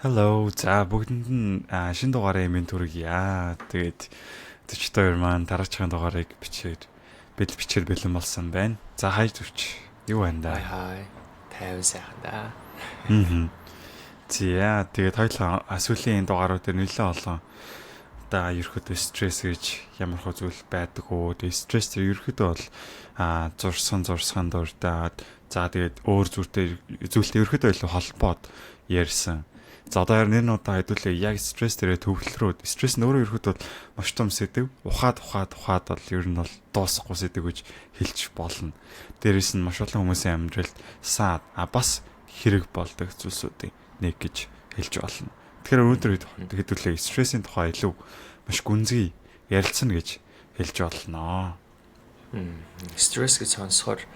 Hello. За бүгдэнд нь шинэ дугаараа минь төргийа. Тэгээд 42 маань дараагийн дугаарыг бичээр бэлэн болсон байна. За хайж зүвч. Юу байна да? Хай. Тайван сайхан да. За тэгээд хоёулаа сүүлийн дугаарууд дээр нэлээд олон ерөөхдөө стресс гэж ямар хөө зүйл байдаг уу? Тэгээд стресс тэр ерөөхдөө бол зурсан дуртаад за тэгээд өөр зүйлтэй ерөөхдөө илүү холбоод ярьсан. За одоо нэр нь удаа хэдүүлээ яг стресс дээрээ төвлөрөөд стресс нь өөрөө ерөөхдөө маш том сэдв. Ухаад бол ер нь бол дуусахгүй сэдв гэж хэлж болно. Дээрээс нь маш олон хүмүүсийн амьдралд саад бас хэрэг болдог зүйлсүүдийн нэг гэж хэлж болно. Тэгэхээр өнөөдөр хэдүүлээ стрессийн тухай илүү маш гүнзгий ярилцсан гэж хэлж болно. Стресс гэж сонсохоор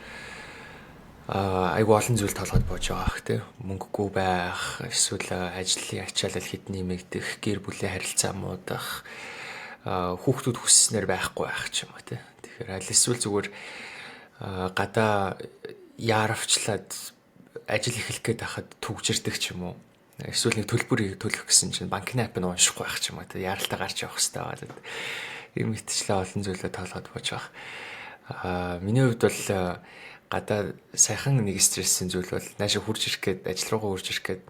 айгу олон зүйл толгойд бууж байгаа ах тий. Мөнгөгүй байх, эсвэл ажлын ачаалал хэд нэмэгдэх, гэр бүлийн харилцаа муудах, хүүхдүүд хүсснээр байхгүй байх ч юм уу тий. Тэгэхээр аль эсвэл зүгээр гадаа яаравчлаад ажил эхлэх гээд байхад түгжирдэг ч юм уу. Эсвэл нэг төлбөр төлөх гэсэн чинь банкны апп нь уншихгүй байх ч юм уу тий. Яралтай гарч явах хэрэгтэй байна. Ийм мэтчлээ олон зүйлээ толгойд бууж байгаа. Миний хувьд бол гадаа сайхан нэг стрессийн зүйл бол наашаа хурж ирэх гээд ажил руугаа хурж ирэх гээд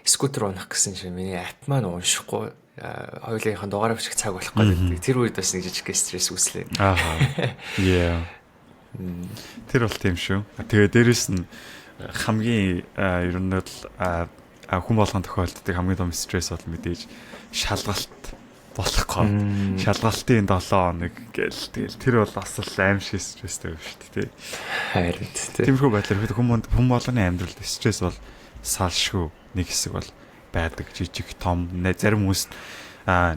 скутер унах гэсэн чинь миний апп маань уншихгүй хоёулынхаа дугаараа бичих цаг болох гэдэг. Тэр үед бас нэг жижиг стресс үүслээ. Yeah. Тэр бол тийм шүү. Тэгээ дээрэс нь хамгийн ер нь бол хүн болгон тохиолддог хамгийн том стресс бол мэдээж шалгалт болохгүй. Шалгалтын 7 хоног гээл тэгэл тэр бол бас л аимшиг стресстэй юм шүү дээ. Харин тиймэрхүү байдлаар хүн болгоны амьдралд стресс бол салшгүй нэг хэсэг бол байдаг. Жижиг том зарим хүмүүс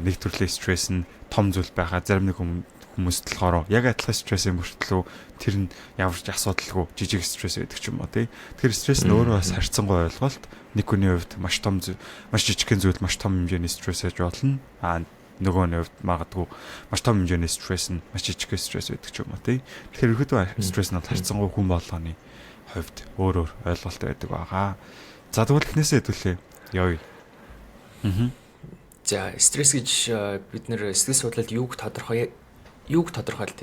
нэг төрлийн стресс нь том зүйл байхаа зарим нэг хүмүүст болохоор яг адилхан стрессийн мөртлөө тэр нь ямар ч асуудалгүй жижиг стресс байдаг ч юм уу тий. Тэр стресс нь өөрөө бас харьцангуй ойлголт нэг хүний хувьд маш жижигхэн зүйл маш том хэмжээний стресс гэж болно. Нөгөө нь хувьд магадгүй маш том хэмжээний стресс нь маш жижиг стресс байдаг ч юм уу тий. Тэгэхээр ерөөдөө стресс нь харьцангуй хүн болгоны хувьд өөр ойлголт байдаг байгаа. За тэгвэл эхнээсээ хэдүүлээ явъя. За стресс гэж бид нэр сэтгэл судлалд юуг тодорхойлд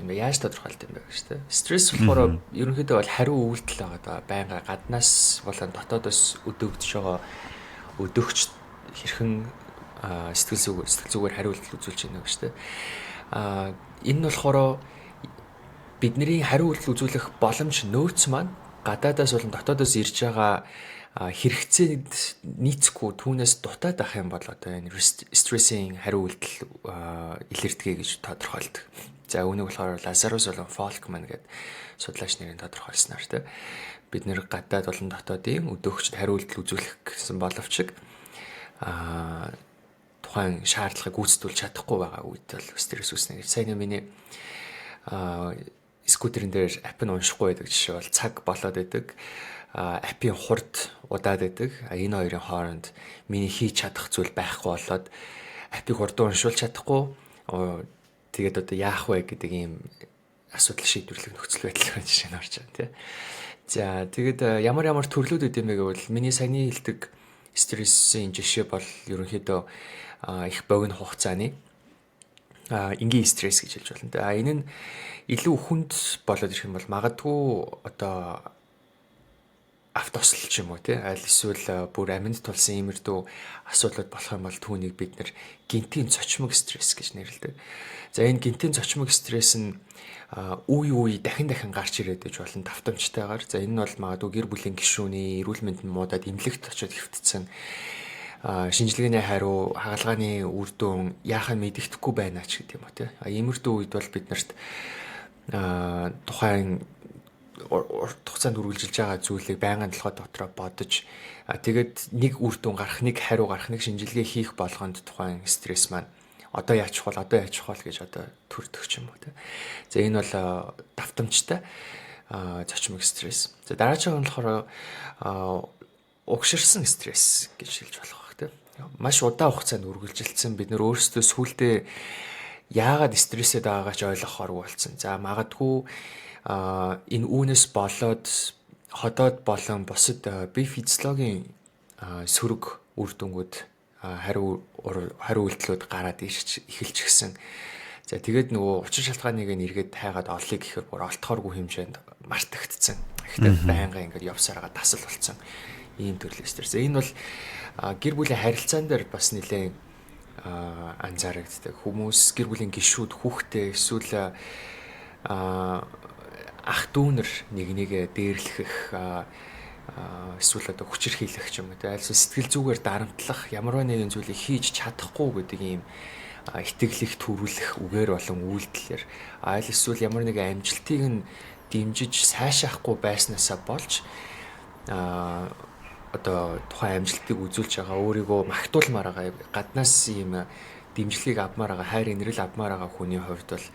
юм бэ? Яаж тодорхойлд юм бэ гэж тэ. Стресс болохоор ерөнхийдөө бол хариу үйлдэл байгаа даа. Байнга гаднаас болон дотоодоос өдөөгч хэрхэн сэтгэл зүгээр хариу үйлдэл үзүүлж байна гэж тэ. Энэ нь болохоор бидний хариу үйлдэл үзүүлэх боломж нөөц маань гадаадаас болон дотоодоос ирж байгаа хэрэгцээнд нийцэхгүй түүнээс дутаад байх юм бол одоо энэ стрессийн хариу үйлдэл илэрдэг гэж тодорхойлдог. За үүнийг болохоор Лазарус болон Фолкман гэдэг судлаач нарын тодорхойлсноор тэ бид нэр гадаад болон дотоодын өдөөгчд хариу үйлдэл үзүүлэх гэсэн боловч тухайн шаардлагыг гүйцэтгүүлж чадахгүй байгаа үед бол стресс үүснэ гэж. Сайн миний скутерэн дээр апп нь уншихгүй байдаг жишээ бол цаг болоод байдаг. Аппийн хурд удаад байдаг. Энэ хоёрын хооронд миний хийж чадах зүйл байхгүй болоод аппийг хурдан уншуулж чадахгүй. Тэгээд одоо яах вэ гэдэг ийм асуудал шийдвэрлэх нөхцөл байдал жишээ нь орж байгаа тийм. За тэгээд ямар төрлүүд үт юм бэ гэвэл миний саяны хэлдэг стрессийн жишээ бол ерөнхийдөө их богино хугацааны энгийн стресс гэж хэлж болно. Энэ нь илүү хүнд болоод ирэх юм бол магадгүй одоо автосл ч юм уу тий аль эсвэл бүр амьд тулсан иймэрдүү асуудлууд болох юм бол түүнийг бид нэр гинтийн цочмог стресс гэж нэрлэдэг. За энэ гинтийн цочмог стресс нь үе дахин гарч ирээд байж болно давтамжтайгаар. За энэ нь бол магадгүй гэр бүлийн гишүүний эрүүл мэнд нь муудаад эмнэлэгт очиод хэвтцэн шинжилгээний хариу хагалгааны үр дүн яахаа мэддэхгүй байна ч гэдэг юм уу тий. Иймэрдүү үед бол бид нарт тухайн урт хугацаанд үргэлжилж байгаа зүйлийг байнгын толгой дотроо бодож тэгээд нэг үр дүн гарах, нэг хариу гарах, нэг шинжилгээ хийх болгонд тухайн стресс маань одоо яаж чухал гэж одоо төрдөг ч юм уу тий. За энэ бол давтамжтай зочмог стресс. За дараагийн нь болохоор угширсан стресс гэж хэлж болох байх тий. Маш удаан хугацаанд үргэлжилсэн бид нөр өөрсдөө сүултээ яагаад стрессэд байгаагаа ч ойлгохооргүй болсон. За магадгүй энэ үүнээс болоод ходоод болон бусад бие физиологийн сөрөг үр дүнгууд хариу үйлдэлүүд гараад эхэлчихсэн. За тэгээд нөгөө учир шалтгааныг нэргээд хайгаад олъё гэхээр бүр олдохооргүй хэмжээнд мартагдцсан. Ихтэй байнга ингээд явсараа тасал болцсон ийм төрлийн стресс. Энэ бол гэр бүлийн харилцаан дээр бас нэлээд анзаарэгддэг. Хүмүүс гэр бүлийн гишүүд, хүүхдээ эсвэл ах дүүнэр нэгээ дээрлэх эсвэл одоо хүчирхийлэх ч юм уу. Аль эсвэл сэтгэл зүгээр дарамтлах ямар нэгэн зүйлийг хийж чадахгүй гэдэг ийм итгэлийг төрүүлэх үгээр болон үйлдэлээр аль эсвэл ямар нэгэн амжилтыг нь дэмжиж сайшаахгүй байснаасаа болж одоо тухайн амжилтыг үзүүлж байгаа өөрийгөө магтуулмаар байгаа гаднаас ийм дэмжлэгийг авмаар байгаа хайр инрэл авмаар байгаа хүний хувьд бол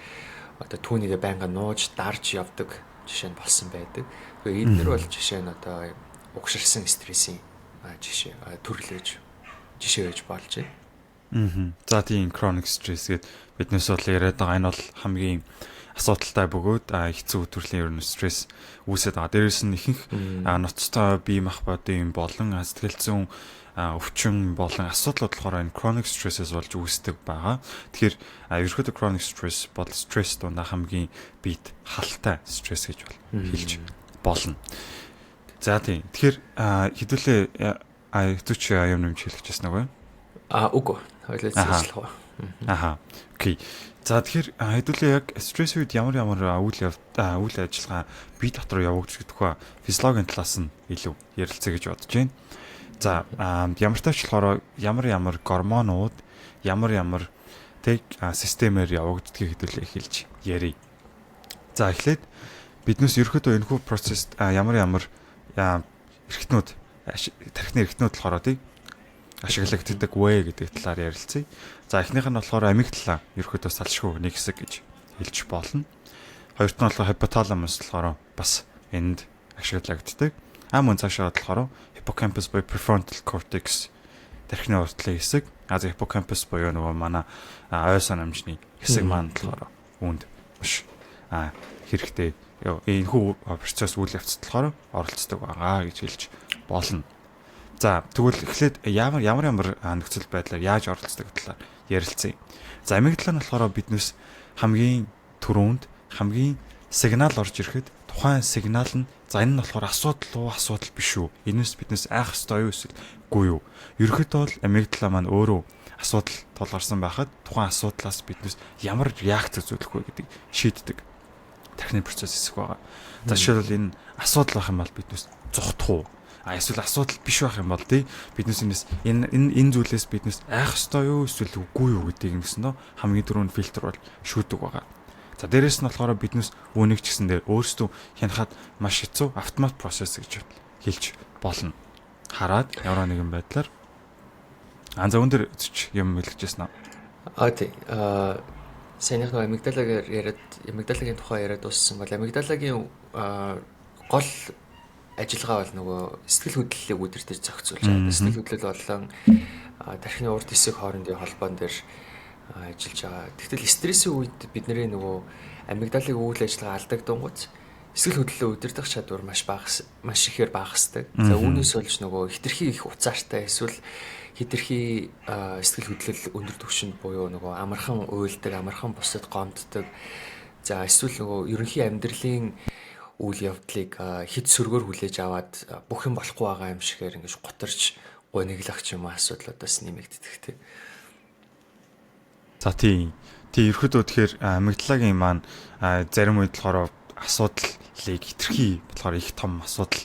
одоо түүнийгээ байнга нууж дарж явдаг жишээ нь болсон байдаг. Тэгэхээр эдгээр бол жишээ нь одоо угширсан стрессийн жишээ төрлөж жишээ байж болж байна. За тийм chronic stress гэдэг биднээс бол яриад байгаа энэ бол хамгийн асуудалтай бөгөөд хэцүү төрлийн ер нь стресс үүсэж байгаа. Дээрээс нь ихэнх ноцтой бие махбодын болон сэтгэл зүйн өвчин болон асуудлууд болохоор энэ chronic stress-с болж үүсдэг байгаа. Тэгэхээр ерөнхийдөө chronic stress бол стресс дундаа хамгийн биед халтай стресс гэж хэлж болно. За тийм. Тэгэхээр хэдүүлээ хэвчээч юм нэмж хэлэх гэсэн үг үү? Үгүй. Хойлоо зөвшлөх. Окей. За тэгэхээр хэдүүлээ яг стресс үед ямар үйл ажиллагаа бие дотор явагдаж гэдэг ба физиологийн талаас нь илүү ярилцъя гэж бодож байна. За ямар тач болохоор ямар гормонууд ямар тэг системээр явагддгийг хэдүүлээ хэлж ярив. За эхлээд биднээс ерөөхдөө энэхүү процесс ямар эрхтнүүд тархины эрхтнүүд болохоор тий ашиглагддаг вэ гэдэг талаар ярилцъя. За эхнийх нь болохоор амигдала ерөөхдөө салшгүй нэг хэсэг гэж хэлж болно. Хоёрт нь болохоор hypothalamus болохоор бас энд ашиглагддаг. Мөн цаашаа болохоор hippocampus буюу prefrontal cortex тархины уртлын хэсэг. Hippocampus буюу нөгөө манай ой санамжны хэсэг маань болохоор үүнд маш хэрэгтэй энэхүү процесс үйл явцад болохоор оролцдог байгаа гэж хэлж болно. За тэгвэл эхлээд ямар нөхцөл байдлаар яаж оролцдог талаар ярилцъя. За амигдала нь болохоор биднээс хамгийн түрүүнд хамгийн сигнал орж ирэхэд тухайн сигнал нь за энэ нь болохоор асуудал биш үү? Энэс биднээс айх ёстой юу эсвэл үгүй юу? Ерөнхийдөө бол амигдала маань өөрөө асуудал тулгарсан байхад тухайн асуудлаас биднээс ямар реакц үзүүлэх вэ гэдгийг шийддэг тархины процесс хэсэг байгаа. За жишээлбэл энэ асуудал байх юм бол биднээс зогтох уу? Эсвэл асуудал биш байх юм бол тий биднээс энэ зүйлээс биднээс айх ёстой юу эсвэл үгүй юу гэдгийг нэгснөө хамгийн түрүүнд фильтр бол шүүдэг байгаа. За дээрэс нь болохоор биднээс үүнийг ч гэсэн дээр өөрсдөө хянахад маш хэцүү автомат процесс гэж хэлж болно. Хараад ямар нэгэн байдлаар за өндөр юм хэлчихсэн аа. Тий. Саяных нэг амигдалагийн тухай яриад дууссан бол амигдалагийн гол ажиллагаа бол нөгөө сэтгэл хөдлөлийг үдирдэж зохицуулж байгаа. Сэтгэл хөдлөл болон тархины урд хэсэг хоорондын холбоон дээр ажиллаж байгаа. Тэгтэл стрессийн үед бидний нөгөө амигдалын үйл ажиллагаа алдагдангууд сэтгэл хөдлөлөө үдирдэх чадвар маш ихээр багасдаг. За үүнээс болж нөгөө хитрхи их уцаартай эсвэл хитрхи сэтгэл хөдлөл өндөр түвшинд буюу нөгөө амархан уйлдаг, амархан бусад гомддог. За эсвэл нөгөө ерөнхий амьдралын үйл явдлыг хэд сөргөөр хүлээж аваад бүх юм болохгүй байгаа юм шигээр ингэж гутарч гониглах ч юм асуудлуудаас нэмэгддэг тийм. За тийм ерөөдөө тэгэхээр амигдалагийн маань зарим үед болохоор асуудлыг хитрхи болохоор их том асуудал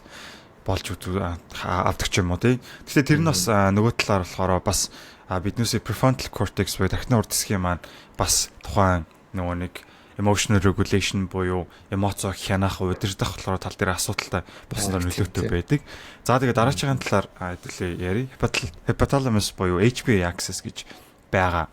болж авдаг ч юм уу тий. Гэхдээ тэр нь бас нөгөө талаар болохоор бас биднээс prefrontal cortex буюу тархины урд хэсгийн маань бас тухайн нөгөө нэг emotional regulation буюу эмоцоо хянах, удирдах болохоор тал дээр асуудалтай болсоноор нөлөөтэй байдаг. За тэгээд дараагийн талаар хэдүүлээ ярив. Hypothalamus буюу HPA axis гэж байгаа.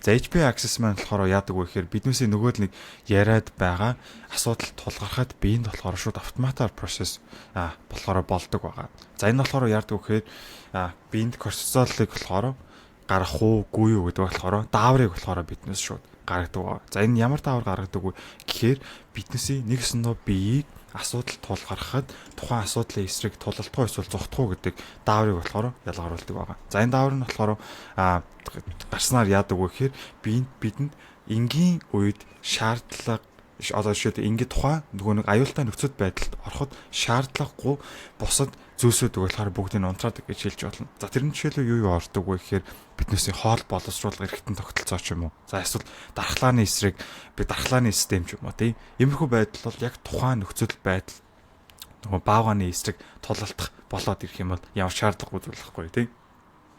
За HPA axis маань болохоор яадаг вэ гэхээр биднээсээ нөгөө л нэг яриад байгаа асуудал тулгархад биеинд болохоор шууд автоматар процесс болохоор болдог байгаа. За энэ болохоор яадаг вэ гэхээр биеинд кортизолыг болохоор гарах уугүй юу гэдэг болохоор дааврыг болохоор биднээс шууд гаргадаг. За энэ ямар даавар гаргадаг вэ гэхээр биднээсээ нэгснөө биеийг асуудал тулгархад тухайн асуудлын эсрэг тулалдах уу эсвэл зогтох уу гэдэг дааврыг болохоор ялгаруулдаг байгаа. За энэ даавар нь болохоор гарснаар яадаг вэ гэхээр бидэнд энгийн үед шаардлага одоо жишээд ингээд тухайн нөгөө нэг аюултай нөхцөл байдалд ороход шаардлагагүй бусад зүйлсүүд болохоор бүгдийг унтраадаг гэж хэлж болно. За тэр нь жишээлбэл юу ордог вэ гэхээр биднээсээ хоол боловсруулах эрхтэн тогтолцоо ч юм уу. За эсвэл дархлааны эсрэг дархлааны систем ч юм уу тийм. Иймэрхүү байдал бол яг тухайн нөхцөл байдал нөгөө баавгааны эсрэг тулалдах болоод ирэх юм бол ямар шаардлагагүй зүйл байхгүй тийм.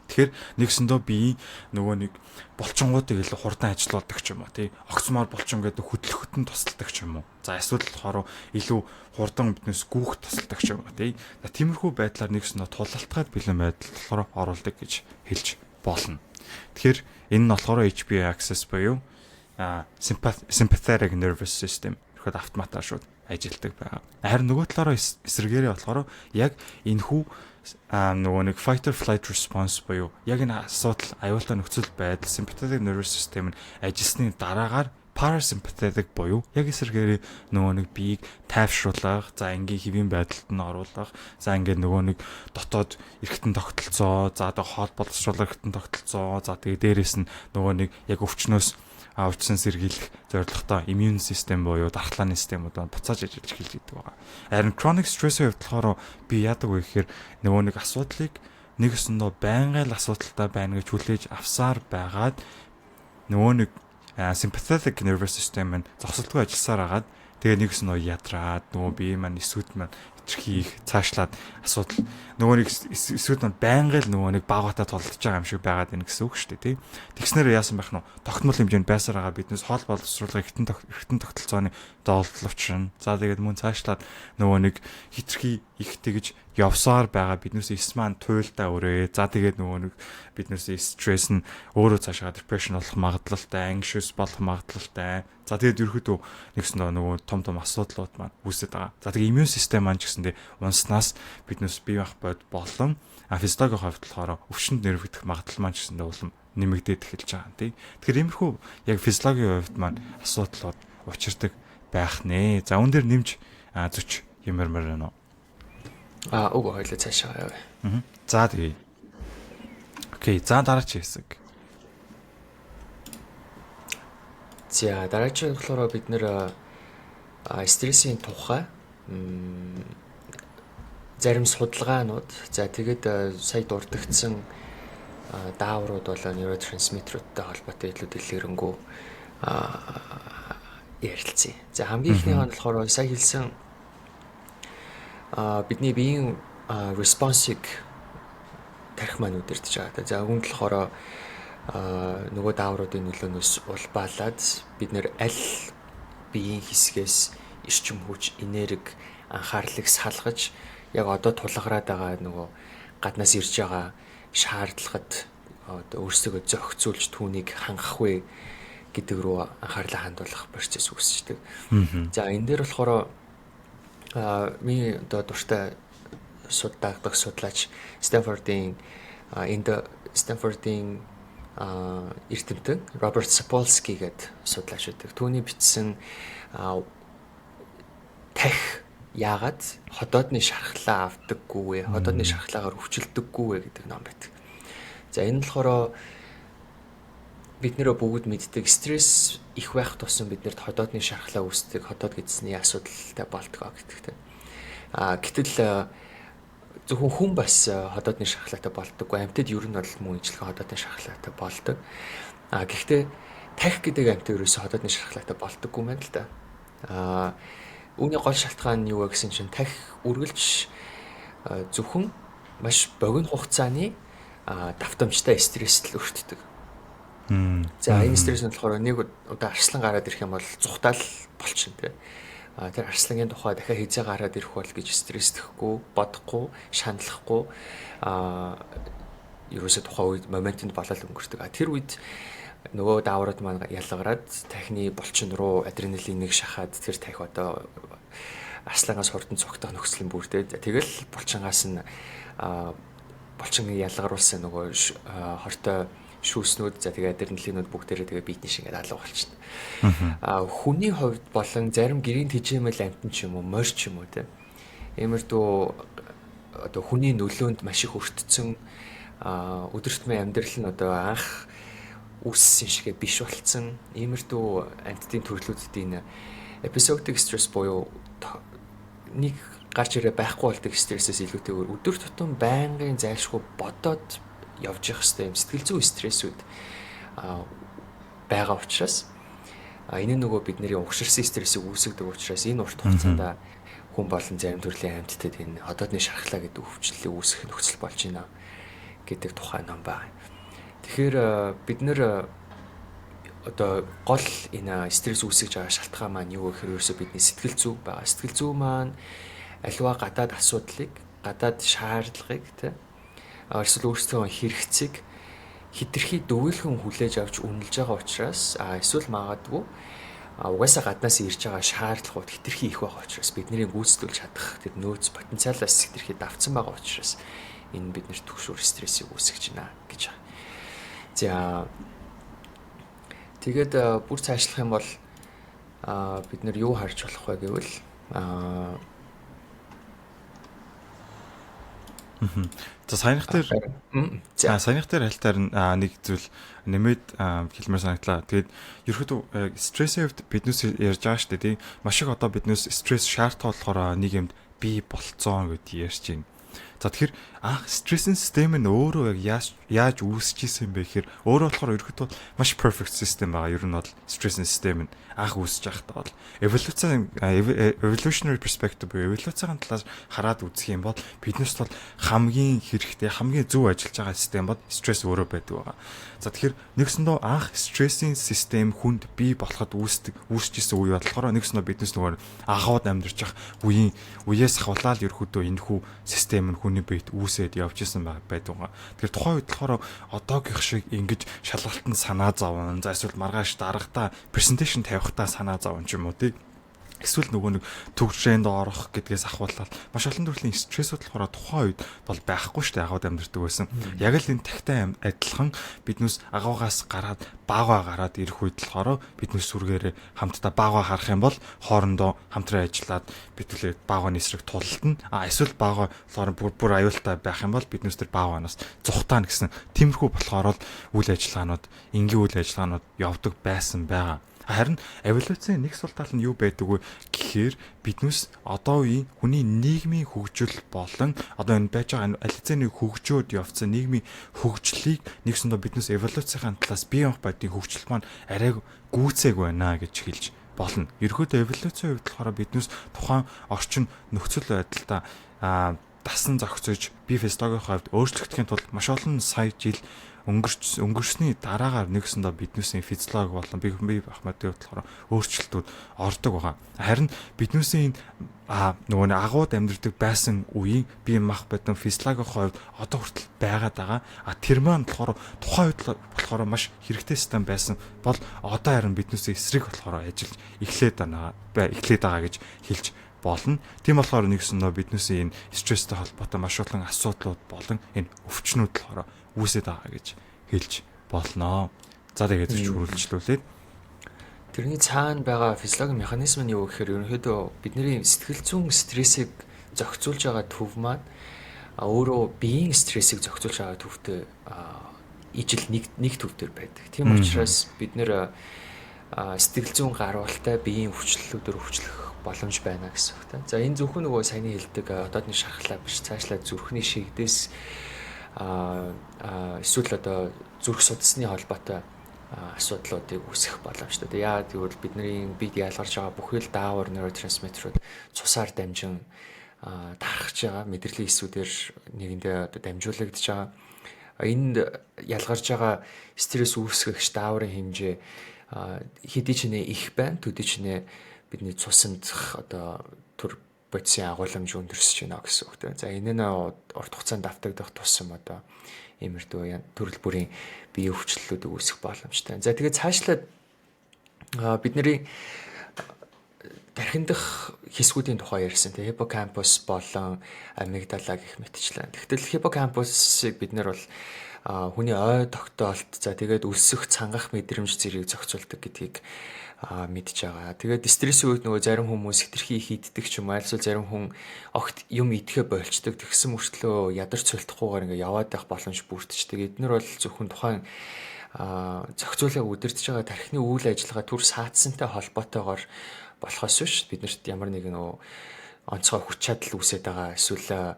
Тэгэхээр нэгсэндөө би нөгөө нэг булчингуудыг илүү хурдан ажилуулдаг ч юм уу тий. Огцмоор булчин гэдэг хөдөлгөхөд нь тусалдаг ч юм уу. За эсвэл болохоор илүү хурдан биднээс гүүх тусалдаг ч юм уу тий. За тиймэрхүү байдлаар нэгсэндөө тулалтгаад бэлэн байдал болохоор оруулдаг гэж хэлж болно. Тэгэхээр энэ нь болохоор HPA axis буюу sympathetic nervous system гэхэд автоматар шууд ажилтдаг байгаа. Харин нөгөө талаараа эсрэгээрээ болохоор яг энэхүү нөгөө нэг fight or flight response буюу яг энэ асуудал аюултай нөхцөл байдал sympathetic nervous system нь ажилласны дараагаар parasympathetic буюу яг эсрэгээрээ нөгөө нэг биеийг тайвшруулах, за энгийн хэвийн байдалд нь оруулах, за ингээд нөгөө нэг дотоод эргэтэн тогтолцоо, за одоо хоол боловсруулах эргэтэн тогтолцоо, за тэгээ дээрэс нь нөгөө нэг яг өвчнөөс өвчсөн сэргийлэх зорилготой immune system буюу дархлааны системүүд буцааж ажиллаж эхэлж идэг байгаа. Харин chronic stress-ийн хувьд болохоор би яадаг вэ гэхээр нөгөө нэг асуудлыг нэгэсэндөө байнгын асуудалтай байна гэж хүлээж авсаар байгаад нөгөө нэг sympathetic nervous system нь зогсолтгүй ажилласаар хагаад тэгээ нэгэсэндөө ядраад нөгөө бие маань эсвүүд маань хийх цаашлаад асуудал нөгөө нэг эсвүүд маань байнгын нөгөө нэг баагатай тулдж байгаа юм шиг байгаад байна гэсэн үг шүү дээ тий. Тэгснээр яасан байх нь тогтмол хэмжээнд байсаар байгаа биднээс хоол боловсруулах эргэтэн тогтолцооны доолдловчин. За тэгээд мөн цаашлаад нөгөө нэг хитрхи их тэгж явсаар байгаа биднээс эс маань туйлдаа өрөө. За тэгээд нөгөө нэг биднээс стресс нь өөрөө цаашаа депрешн болох магадлалтай, anxious болох магадлалтай. За тэгээд ерөөдөө нэгсэн нөгөө том асуудлууд маань үүсэж байгаа. За тэгээд immune system маань ч гэсэндээ унснаас биднээс бие мах бод болон физиологийн хувьд болохоор өвчнөд нэрвэгдэх магадлал маань ч гэсэндээ улам нэмэгдээд эхэлж байгаа юм тий. Тэгэхээр иймэрхүү яг физиологийн хувьд маань асуудлууд учирдаг байх нэ. За үүн дээр нэмж зүч юмэрмэр байна уу? Уг хоёлоо цаашаа яваа. За тэгээ. Окей, за дараагийн хэсэг. За дараагийн болохоор бид нэр стрессийн тухай зарим судалгаанууд за тэгээд сая дурдгдсан дааврууд бол нейротрансмиттеруудтай холбоотой илүү дэлгэрэнгүй ярилцъя. За хамгийн ихнийх нь болохоор сая хэлсэн бидний биеийн респонсыг тарих маань үдирдэж байгаа. За үүнд болохоор нөгөө даавруудын нөлөөнөөс улбаалаад бид нэр аль биеийн хэсгээс эрчим хүч, энерги, анхаарлыг салгаж яг одоо тулгараад байгаа нөгөө гаднаас ирж байгаа шаардлагад одоо өөрсдөө зохицуулж түүнийг хангах вэ гэдэг рүү анхаарлаа хандуулах процесс үүсчихдэг. За энэ дээр болохоор миний одоо дуртай судлаач Стэнфордын эрдэмтэн Роберт Саполски гэдэг судлаач байдаг. Түүний бичсэн тахь яагаад ходоодны шархлаа авдаггүй вэ? Ходоодны шархлаагаар өвчлөдөггүй вэ гэдэг ном байдаг. За энэ болохоор бид нэрөө бүгд мэддэг стресс их байх тусам биднэрт ходоодны шархлаа үүсдэг, ходоод гэдсний асуудалтай болдог гэдэгтэй. Гэтэл зөвхөн хүн бас ходоодны шархлаатай болдоггүй. Амьтад ер нь бол мөн ижлэхэн ходоодны шархлаатай болдог. Гэхдээ тахь гэдэг амьтад ерөөсөө ходоодны шархлаатай болдоггүй юм байна л да. Үүний гол шалтгаан нь юу вэ гэсэн чинь тахь үргэлж зөвхөн маш богино хугацааны давтамжтай стресст л өртдөг. За энэ стресс нь болохоор нэг удаа арслан гараад ирэх юм бол зүхтаал болчихно тий. Тэр арслагын тухай дахиад хизээ гараад ирэх бол гэж стресстэхгүй, бодохгүй, шаналлахгүй ерөөсөө тухайн үед моментод болол өнгөрдөг. Тэр үед нөгөө дааврууд маань ялгараад тахны булчин руу адреналиныг шахаад тэр тахи одоо арслагаас хурдан цогтох нөхцөл нь бүрдээд тэгэл булчингаас нь булчиныг ялгаруулсан нөгөө хортой шүүснүүд за тэгээ адреналинууд бүгдээрээ тэгээ биетний шиг ингээд алга болчихно. Хүний хувьд болон зарим гэрийн тэжээмэл амтан ч юм уу морь ч юм уу те. Иймэрдүү одоо хүний нөлөөнд маш их өртсөн өдөртмийн амьдрал нь одоо анх үүссэн шигэ биш болцсон. Иймэрдүү амьтдын төрлүүдийн энэ episodic stress буюу нэг гарч ирээ байхгүй болдог стрессээс илүүтэйгээр өдөр тутам байнгын зайлшгүй бодоод явж явах хэрэгтэй юм сэтгэл зүйн стрессүүд байгаа учраас энэ нөгөө бидний угширсан стрессийг үүсгэдэг учраас энэ урт хугацаанд хүн болон зарим төрлийн амьтдад энэ одоодны шархлаа гэдэг өвчлөлийг үүсгэх нөхцөл болж байна гэдэг тухай ном байна. Тэгэхээр бид нэр одоо гол энэ стресс үүсгэж байгаа шалтгаан маань юу гэхээр ерөөсөө бидний сэтгэл зүй байгаа. Сэтгэл зүй маань аливаа гадаад асуудлыг, гадаад шаардлагыг тэ эсвэл өөрсдөө хэрэгцээг хитрхи дөвөөлхөн хүлээж авч үнэлж байгаа учраас эсвэл магадгүй угаасаа гаднаас ирж байгаа шаардлагууд хитрхи их байгаа учраас бидний гүйцэтгүүлж чадах тэр нөөц потенциалаас хитрхи давцсан байгаа учраас энэ биднэрт түгшүүр стрессийг үүсгэж байна гэж байна. За тэгээд бүр цаашлах юм бол бид нар юу харж болох вэ гэвэл За саяных дээр хальтаар нэг зүйл нэмээд хэлмээр санагдлаа. Тэгээд ерөөдөө стрессийн хувьд биднээс ярьж байгаа шүү дээ тийм. Маш их одоо биднээс стресс шаардлагатай болохоор нэг юмд бий болцсон гэдгийг ярьж байна. За тэгэхээр стрессийн систем нь өөрөө яаж үүсэж исэн бэ гэхээр өөрөө болохоор ерөөдөө маш perfect system байгаа. Ер нь бол стрессийн систем нь үүсэж байхдаа бол evolutionary perspective эволюцийн талаас хараад үзэх юм бол биднээс бол хамгийн хэрэгтэй хамгийн зөв ажиллаж байгаа систем бол стресс өөрөө байдаг байгаа. За тэгэхээр нэгсэндөө стрессийн систем хүнд бий болоход үүсэж исэн үе болохоор нэгсэндөө биднээс нөгөө агууд амьдарч ах үеэс хавлаад ерөөдөө энэхүү систем нь хүний биед үүсээд явж исэн байдаг байгаа. Тэгэхээр тухайн үед болохоор одоогийнх шиг ингэж шалгалтанд санаа зовн, за эсвэл маргааш дарагтаа презентацийн тавихтаа санаа зовн ч юм уу тий. Эсвэл нөгөө нэг төгсрээнд орох гэдгээс ахуулаад маш олон төрлийн стрессүүд болохоор тухайн үед бол байхгүй шүү дээ агууд амьдэрдэг байсан. Яг л энэ тагтай адилхан биднээс агуугаас гараад баагаа гараад ирэх үед болохоор биднээс сүргээрээ хамтдаа баагаа харах юм бол хоорондоо хамтран ажиллаад бидүүлээ баагааны эсрэг тултна. Эсвэл баагаа болохоор бүр аюултай байх юм бол биднээс тэр баагаанаас зүхтаана гэсэн тиймэрхүү болохоор л үйл ажиллагаанууд энгийн үйл ажиллагаанууд явдаг байсан байгаа. Харин эволюцийн нэг сул тал нь юу байдаг вэ гэхээр биднээс одоо үеийн хүний нийгмийн хөгжил болон одоо энэ байж байгаа аль хэзээний хөгжөөд явцсан нийгмийн хөгжлийг нэгсэндээ биднээс эволюцийн талаас бие махбодын хөгжил маань арай гүйцээг байна гэж хэлж болно. Ерөнхийдөө эволюцийн хувьд болохоор биднээс тухайн орчин нөхцөл байдалтай дасан зохицож бие физиологийн хувьд өөрчлөгдөхийн тулд маш олон сая жил өнгөрсний дараагаар нэгсэндээ биднээсийн физиологи болон бие махбодын болохоор өөрчлөлтүүд ордог байгаа. Харин биднээсийн нөгөө агууд амьдардаг байсан үеийн бие махбодын физиологийн хувьд одоо хүртэл байгаад байгаа. Тэр маань болохоор тухайн үед болохоор маш хэрэгтэй систем байсан бол одоо харин биднээсээ эсрэг болохоор ажиллаж эхлээд байгаа гэж хэлж болно. Тийм болохоор нэгсэндээ биднээсээ энэ стресстэй холбоотой маш олон асуудлууд болон энэ өвчнүүд болохоор үүсээд байгаа гэж хэлж болно. За тэгээд хөрвүүлжлүүлээд тэрний цаана байгаа физиологийн механизм нь юу гэхээр ерөнхийдөө бидний сэтгэл зүйн стрессийг зохицуулж байгаа төв маань өөрөө биеийн стрессийг зохицуулж байгаа төвтэй ижил нэг төв төр байдаг. Тийм учраас бид нэр сэтгэл зүйн гарвалтай биеийн өвчлөлүүдээр өвчлөх боломж байна гэсэн үг та. За энэ зөвхөн нөгөө саяны хэлдэг одоодны шархлаа биш цаашлаа зүрхний шигдээс эсвэл одоо зүрх судасны холбоотой асуудлуудыг үүсгэх боломжтой. Яагаад гэвэл бидний бид ялгарч байгаа бүхэл даавар нейротрансмиттерүүд цусаар дамжин тархаж байгаа мэдрэлийн эсүүдээр нэгэндээ одоо дамжуулагдж байгаа. Энд ялгарч байгаа стресс үүсгэгч дааврын хэмжээ хэдий ч нэ их байна, төдий ч нэ бидний цусанд одоо төр бодисын агуулмж өндөрсөж байна гэсэн үг. За энэ нь урт хугацаанд давтагдах тусам одоо иймэрдүү төрөл бүрийн бие өвчлөлүүд үүсэх боломжтой. За тэгээд цаашлаад бидний тархиндах хэсгүүдийн тухай ярьсан. Тэгээ хиппокампус болон амигдала гэх мэтчлэн. Тэгтэл хиппокампусыг бид нар бол хүний ой тогтоолт за тэгээд өлсөх цангах мэдрэмж зэрэг зохицуулдаг гэдгийг мэдж байгаа. Тэгээд стрессийн үед нөгөө зарим хүмүүс хэтэрхий хийддэг ч юм уу, альсвал зарим хүн огт юм идэхэ болчдөг. Тэгсэн мөртлөө ядарч цолтохгүйгээр ингээ яваад байх боломж бүрдчихдэг. Эднэр бол зөвхөн тухайн зохицуулаад удирдах байгаа тархины үйл ажиллагаа түр саатсантай холбоотойгоор болохоос биш биднэрт ямар нэгэн онцгой хүч чадал үүсээд байгаа эсвэл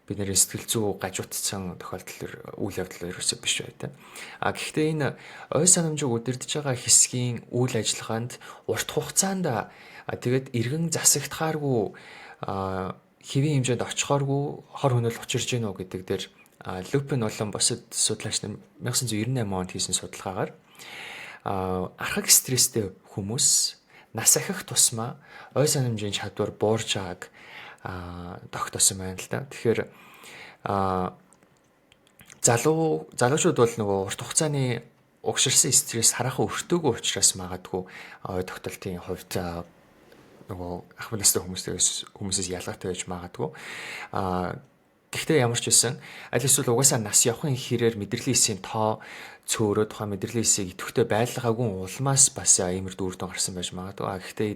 бидний сэтгэл зүй гажуудсан тохиолдол үйл явдал ерөөсөө биш бай та. Гэхдээ энэ ой санамжийг удирдах байгаа хэсгийн үйл ажиллагаанд урт хугацаанд тэгээд эргэн засагдахааргүй хэвийн хэмжээнд очихооргүй хор хөнөөл учирж гинөө гэдэг дээр Лупин болон бусад судлаач нар 1998 онд хийсэн судалгаагаар архаг стресстэй хүмүүс нас ахих тусмаа ой санамжийн чадвар буурж байгааг тогтоосон байна л да. Тэгэхээр залуучууд бол нөгөө урт хугацааны угширсан стресс хараахан өртөөгүй учраас магадгүй ой тогтолтын хувьд нөгөө ахмад настай хүмүүсээс ялгаатай байж магадгүй. Гэхдээ ямар ч байсан аль эсвэл угаасаа нас явахын хэрээр мэдрэлийн эсийн тоо цөөрөө тухайн мэдрэлийн эсийг идэвхтэй байлгаагүй улмаас бас иймэр дүүрдэн гарсан байж магадгүй. Гэхдээ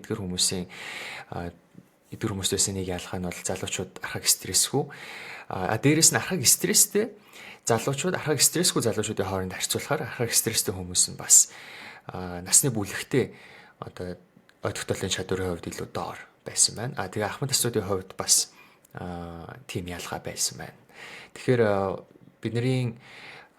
эдгэр хүмүүсээс нэг ялгаа нь бол залуучууд архаг стрессгүй. Дээрээс нь архаг стресстэй залуучууд архаг стрессгүй залуучуудын хооронд харьцуулахаар архаг стресстэй хүмүүс нь бас насны бүлэгтээ одоо ой тогтоолын чадварын хувьд илүү доор байсан байна. Тэгээ ахмад насуудын хувьд бас тийм ялгаа байсан байна. Тэгэхээр бидний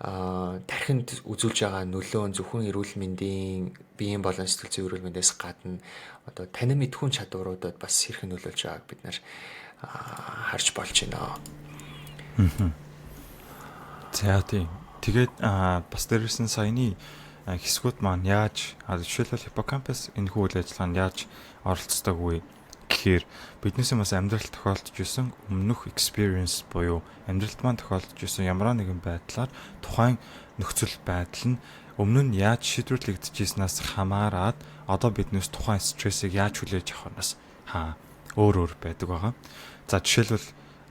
тархинд үзүүлж байгаа нөлөө зөвхөн эрүүл мэндийн биеийн болон сэтгэл зүйн эрүүл мэндээс гадна одоо танин мэдхүүн чадваруудад бас хэрхэн нөлөөлж байгааг бид нар харж болж байна. За тийм. Тэгээд бас дээрсэн саяны хэсгүүд маань яаж жишээлбэл хиппокампус энэ үйл ажиллагаанд яаж оролцдог вэ гэхээр биднээсээ бас амьдралд тохиолдож исэн өмнөх experience буюу амьдралд маань тохиолдож исэн ямар нэгэн байдлаар тухайн нөхцөл байдал нь өмнө нь яаж шийдвэрлэгдэжсэнээс хамаарат одоо биднээс тухайн стрессийг яаж хүлээж авахнаас өөр байдаг байгаа. За жишээлбэл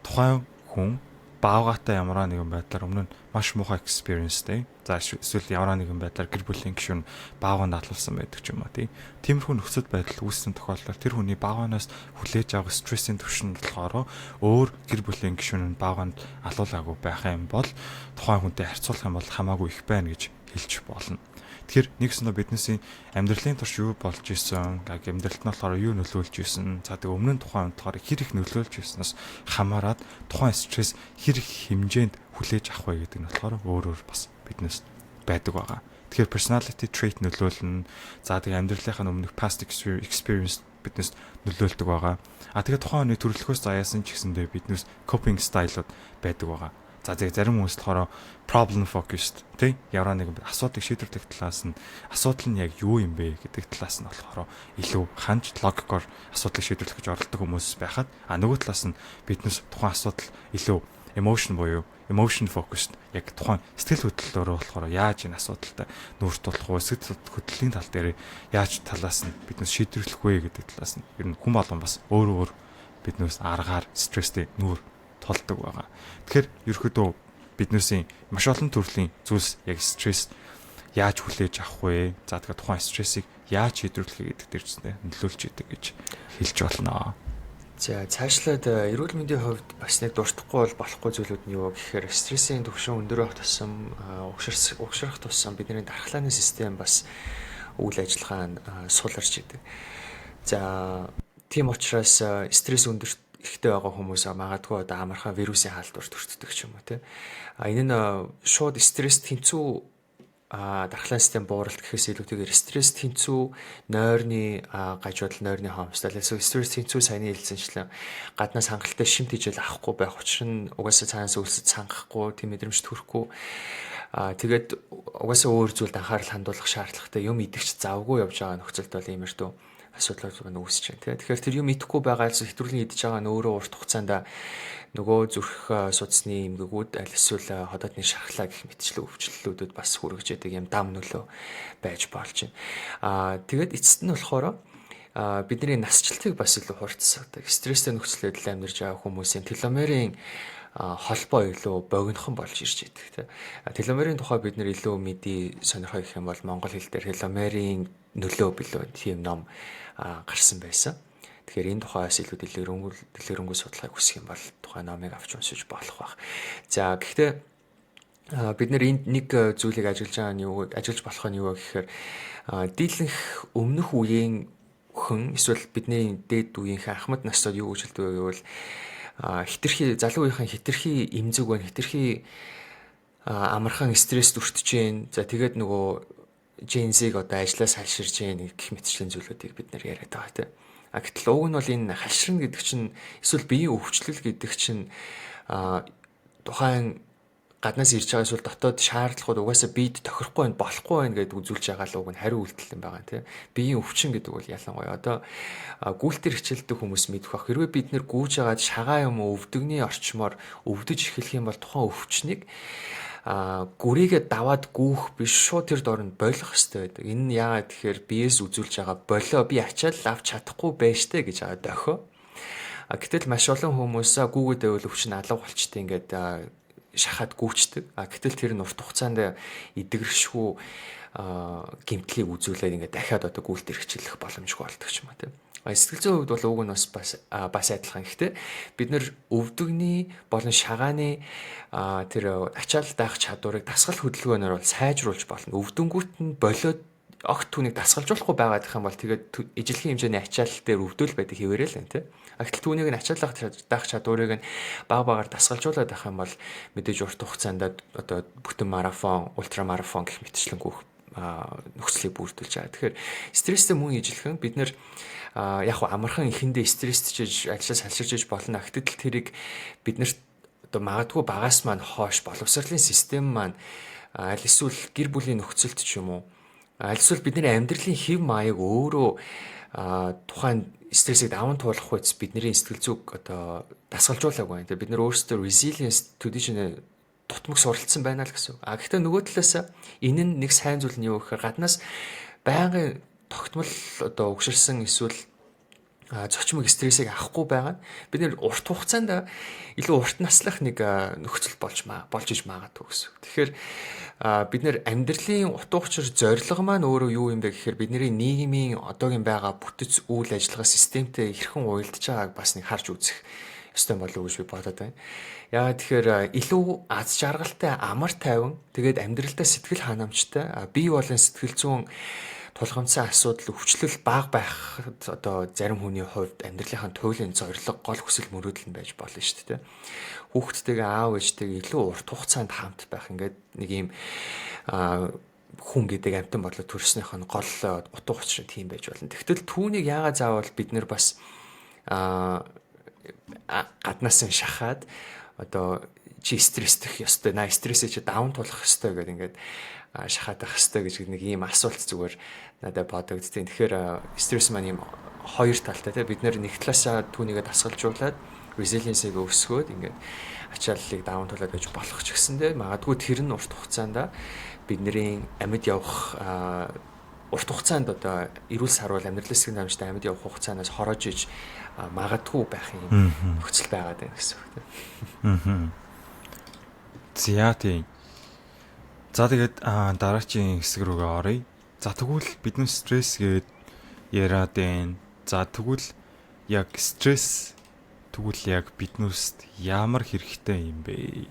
тухайн хүн баавгаатай ямар нэгэн байдлаар өмнө нь маш муухай experienceтэй. За эсвэл ямар нэгэн байдлаар гэр бүлийн гишүүн баавганд атлуулсан байдаг ч юм уу тий. Тиймэрхүү нөхцөл байдал үүссэн тохиолдолд тэр хүний баавганаас хүлээж авах стрессийн түвшин болохоор өөр гэр бүлийн гишүүн нь баавганд атлуулаагүй байх юм бол тухайн хүнтэй харьцуулах юм бол хамаагүй их байна гэж хэлж болно. Тэгэхээр нэгснөө биднээсийн амьдралын турш юу болж исэн, амьдралд нь болохоор юу нөлөөлж исэн, за тэг өмнө нь тухайн болохоор хэр их нөлөөлж иснээс хамаарат тухайн стресс хэр их хэмжээнд хүлээж авах вэ гэдэг нь болохоор өөр бас биднээс байдаг байгаа. Тэгэхээр personality trait нөлөөлнө. За тэг амьдралынхаа өмнөх past experience биднээс нөлөөлдөг байгаа. Тэгээд тухайн хүний төрөлхөөс заяасан ч гэсэндээ биднээс coping style-ууд байдаг байгаа. За тэгээ зарим хүмүүс болохоор problem focused тий ямар нэгэн асуудлыг шийдвэрлэх талаас нь асуудал нь яг юу юм бэ гэдэг талаас нь болохоор илүү ханж логикоор асуудлыг шийдвэрлэх гэж оролддог хүмүүс байхад нөгөө талаас нь биднес тухайн асуудал илүү emotion буюу emotion focused яг тухайн сэтгэл хөдлөлөөрөө болохоор яаж энэ асуудалтай нүүр тулах вэ сэтгэл хөдлөлийн тал дээр яаж талаас нь биднес шийдвэрлэх вэ гэдэг талаас нь ер нь хүн болгон бас өөр биднес аргаар стресстэй нүүр толдог байгаа. Тэгэхээр ерөөхдөө биднээсийн маш олон төрлийн зүйлс яг стресс яаж хүлээж авах вэ? За тэгэхээр тухайн стрессийг яаж шийдвэрлэх гэдэг дээр ч нөлөөлж идэг гэж хэлж болно. За цаашлаад эрүүл мэндийн хувьд бас нэг дуртахгүй болохгүй зүйлүүд нь юу гэхээр стрессийн түвшин өндөр байх тусам угшрах тусам бидний дархлааны систем бас үйл ажиллагаа нь сууларч идэг. За тийм учраас стресс өндөрт ихтэй байгаа хүмүүс магадгүй одоо амархан вирусын хаалдвар төртдөг ч юм уу те. Энэ нь шууд стресс тэнцүү дархлааны систем бууралт гэхээс илүүтэйгээр стресс тэнцүү нойрны гажуудал нойрны хоомсдол эсвэл стресс тэнцүү саяны хэлсэнчлэн гаднаас хангалттай шимт хижээл авахгүй байх учир нь угаасаа цаанаас өлсөд сангахгүй тийм мэдрэмж төрөхгүй тэгээд угаасаа өөр зүйлд анхаарал хандуулах шаардлагатай юм идэгч завгүй явж байгаа нөхцөлд бол иймэрдүү асуудлууд үүсэж байна. Тэгэхээр тэр юм идэхгүй байгаа зүйл хэтрүүлэн идэж байгаа нь өөрөө урт хугацаанд нөгөө зүрх судасны эмгэгүүд аль эсвэл ходоодны шархлаа гэх мэтчлэн өвчлөлүүдүүд бас хүрэж яадаг юм дам нөлөө байж болж байна. Тэгээд эцэст нь болохоор бидний насжилтыг бас илүү хурцсагдаг. Стресстэй нөхцөл байдлаар амьдарч байгаа хүмүүсийн теломерийн холбоо илүү богинохон болж ирж идэг тийм. Теломерийн тухай бид нэр илүү мэдээ сонирхоо гэх юм бол монгол хэл дээр теломерийн нөлөө билүү тийм ном гарсан байсан. Тэгэхээр энэ тухайас илүү дэлгэрэнгүй судлахыг хүсэх юм бол тухайн номыг авч уншиж болох байх. За гэхдээ бид нэр энд нэг зүйлийг ажиллаж болох нь юу вэ гэхээр дийлэнх өмнөх үеийн хүн эсвэл бидний дээд үеийнхэн ахмад настад юу гэж хэлдэг вэ гэвэл хитрхи залуу үеийнхэн хитрхи эмзэг байна, хитрхи амархан стресс дүртэж जैन. За тэгээд нөгөө Gen-Z-г одоо ажлаас салширж जैन гэх мэтчлийн зүйлүүдийг бид нэр яриад байгаа тийм. Гэтэл уг нь бол энэ халширна гэдэг чинь эсвэл биеийн өвчлөл гэдэг чинь тухайн гаднаас ирж байгаа эсвэл дотоод шаардлагууд угаасаа биед тохирохгүй байна, болохгүй байна гэдээ үзүүлж байгаа л уг нь хариу үйлдэл юм байгаа тийм. Биеийн өвчин гэдэг бол ялангуяа одоо гүйлтэр хичээлдэг хүмүүс мэдэх бах. Хэрвээ бид нэр гүйж агаад шагаа юм уу өвдөгний орчмоор өвдөж эхлэх юм бол тухайн өвчнийг гүрийгээ даваад гүүх биш шууд тэр дорнд болох хэрэгтэй байдаг. Энэ нь яагаад тэгэхээр биеэс үзүүлж байгаа болоо би ачаал авч чадахгүй байжтэй гэж байгаа дохио. Гэтэл маш олон хүмүүс гүүгээд байвал өвчин алга болчтой ингээд шахаад гүйчдэг. Гэтэл тэр нь урт хугацаанд идэгрэшгүй гэмтлийг үзүүлээд ингээд дахиад одоо гүйлтэр хичээлэх боломжгүй болдог ч юм уу тийм. Сэтгэл зүйн хувьд бол уг нь бас адилхан. Гэхдээ бид нэр өвдөгний болон шагааны тэр ачаал даах чадварыг дасгал хөдөлгөөнөөр бол сайжруулж болно. Өвдөнгүүт нь болоод огт түүнийг дасгалжуулахгүй байгаад их юм бол тэгээд ижилхэн хэмжээний ачаал дээр өвдөл байдаг хэвээрээ л энэ тийм. Гэтэл түүнийг нь ачаал даах чадварыг нь баг багаар дасгалжуулаад байх юм бол мэдээж урт хугацаанд одоо бүтэн марафон, ультрамарафон гэх мэтчлэн гүөх нөхцөлийг бүрдүүлж байгаа. Тэгэхээр стресстэй мөн ижилхэн бид нэр яг амархан ихэндээ стрессчж ажиллаж салширч болно. Гэтэл тэрийг биднэрт одоо магадгүй багаас маань хойш боловсролын систем маань аль эсвэл гэр бүлийн нөхцөлт ч юм уу аль эсвэл бидний амьдралын хэв маяг өөрөө тухайн стрессийг даван туулах үед бидний сэтгэл зүг одоо дасгалжуулаагүй. Тэгээ бид нар өөрсдөө resilience төдийч дутмаг суралцсан байна л гэсэн. Гэхдээ нөгөө талаас энэ нь нэг сайн зүйл нь юу гэхээр гаднаас байнгын тогтмол одоо угширсан эсвэл зочмог стрессийг авахгүй байгаа. Бид нэр урт хугацаанд илүү урт наслах нэг нөхцөл болж иж магадгүй гэсэн. Тэгэхээр бид нэр амьдралын утга учир зорилго маань өөрөө юу юм бэ гэхээр бидний нийгмийн одоогийн байгаа бүтэц үйл ажиллагаа системтэй хэрхэн уялдж байгааг бас нэг харж үзэх ёстой болов уу гэж би бодоод байна. Яагаад тэгэхээр илүү аз жаргалтай, амар тайван, тэгээд амьдралдаа сэтгэл ханамжтай, бие болон сэтгэл зүйн тулгамдсан асуудал өвчлөл бага байхад одоо зарим хүний хувьд амьдралынхаа туйлын зорилго гол хүсэл мөрөөдөл нь байж болно шүү дээ. Хүүхдтэйгээ аав ээжтэйгээ илүү урт хугацаанд хамт байх ингээд нэг юм хүн гэдэг амтан бодлоо төрснийх нь гол утга учир нь тийм байж болно. Тэгтэл түүнийг яагаад заавал бид нэр бас гаднаас нь шахаад одоо чи стрессдэх ёстой, стрессээ чи даван туулах ёстой гэдэг ингээд шахаад байх ёстой гэж нэг ийм асуулт зүгээр надад бодогдтiin. Тэгэхээр стресс маань ийм хоёр талтай тийм бид нэр нэг талаасаа түүнийгээ дасгалжуулаад resilience-ийг өсгөөд ингээд ачааллыг даван туулаад байж болох ч гэсэндээ магадгүй тэр нь урт хугацаанд бидний амьд явах урт хугацаанд одоо эрүүл сарвал амьдрал хэсгийн дамжтай амьд явах хугацаанаас хороож иж магадгүй байх юм нөхцөл байгаад байна гэсэн үг тийм. За тийм. За тэгээд дараагийн хэсэг рүүгээ оръё. За тэгвэл бидний стресс гээд яриад байна. За тэгвэл яг стресс тэгвэл яг биднүүст ямар хэрэгтэй юм бэ?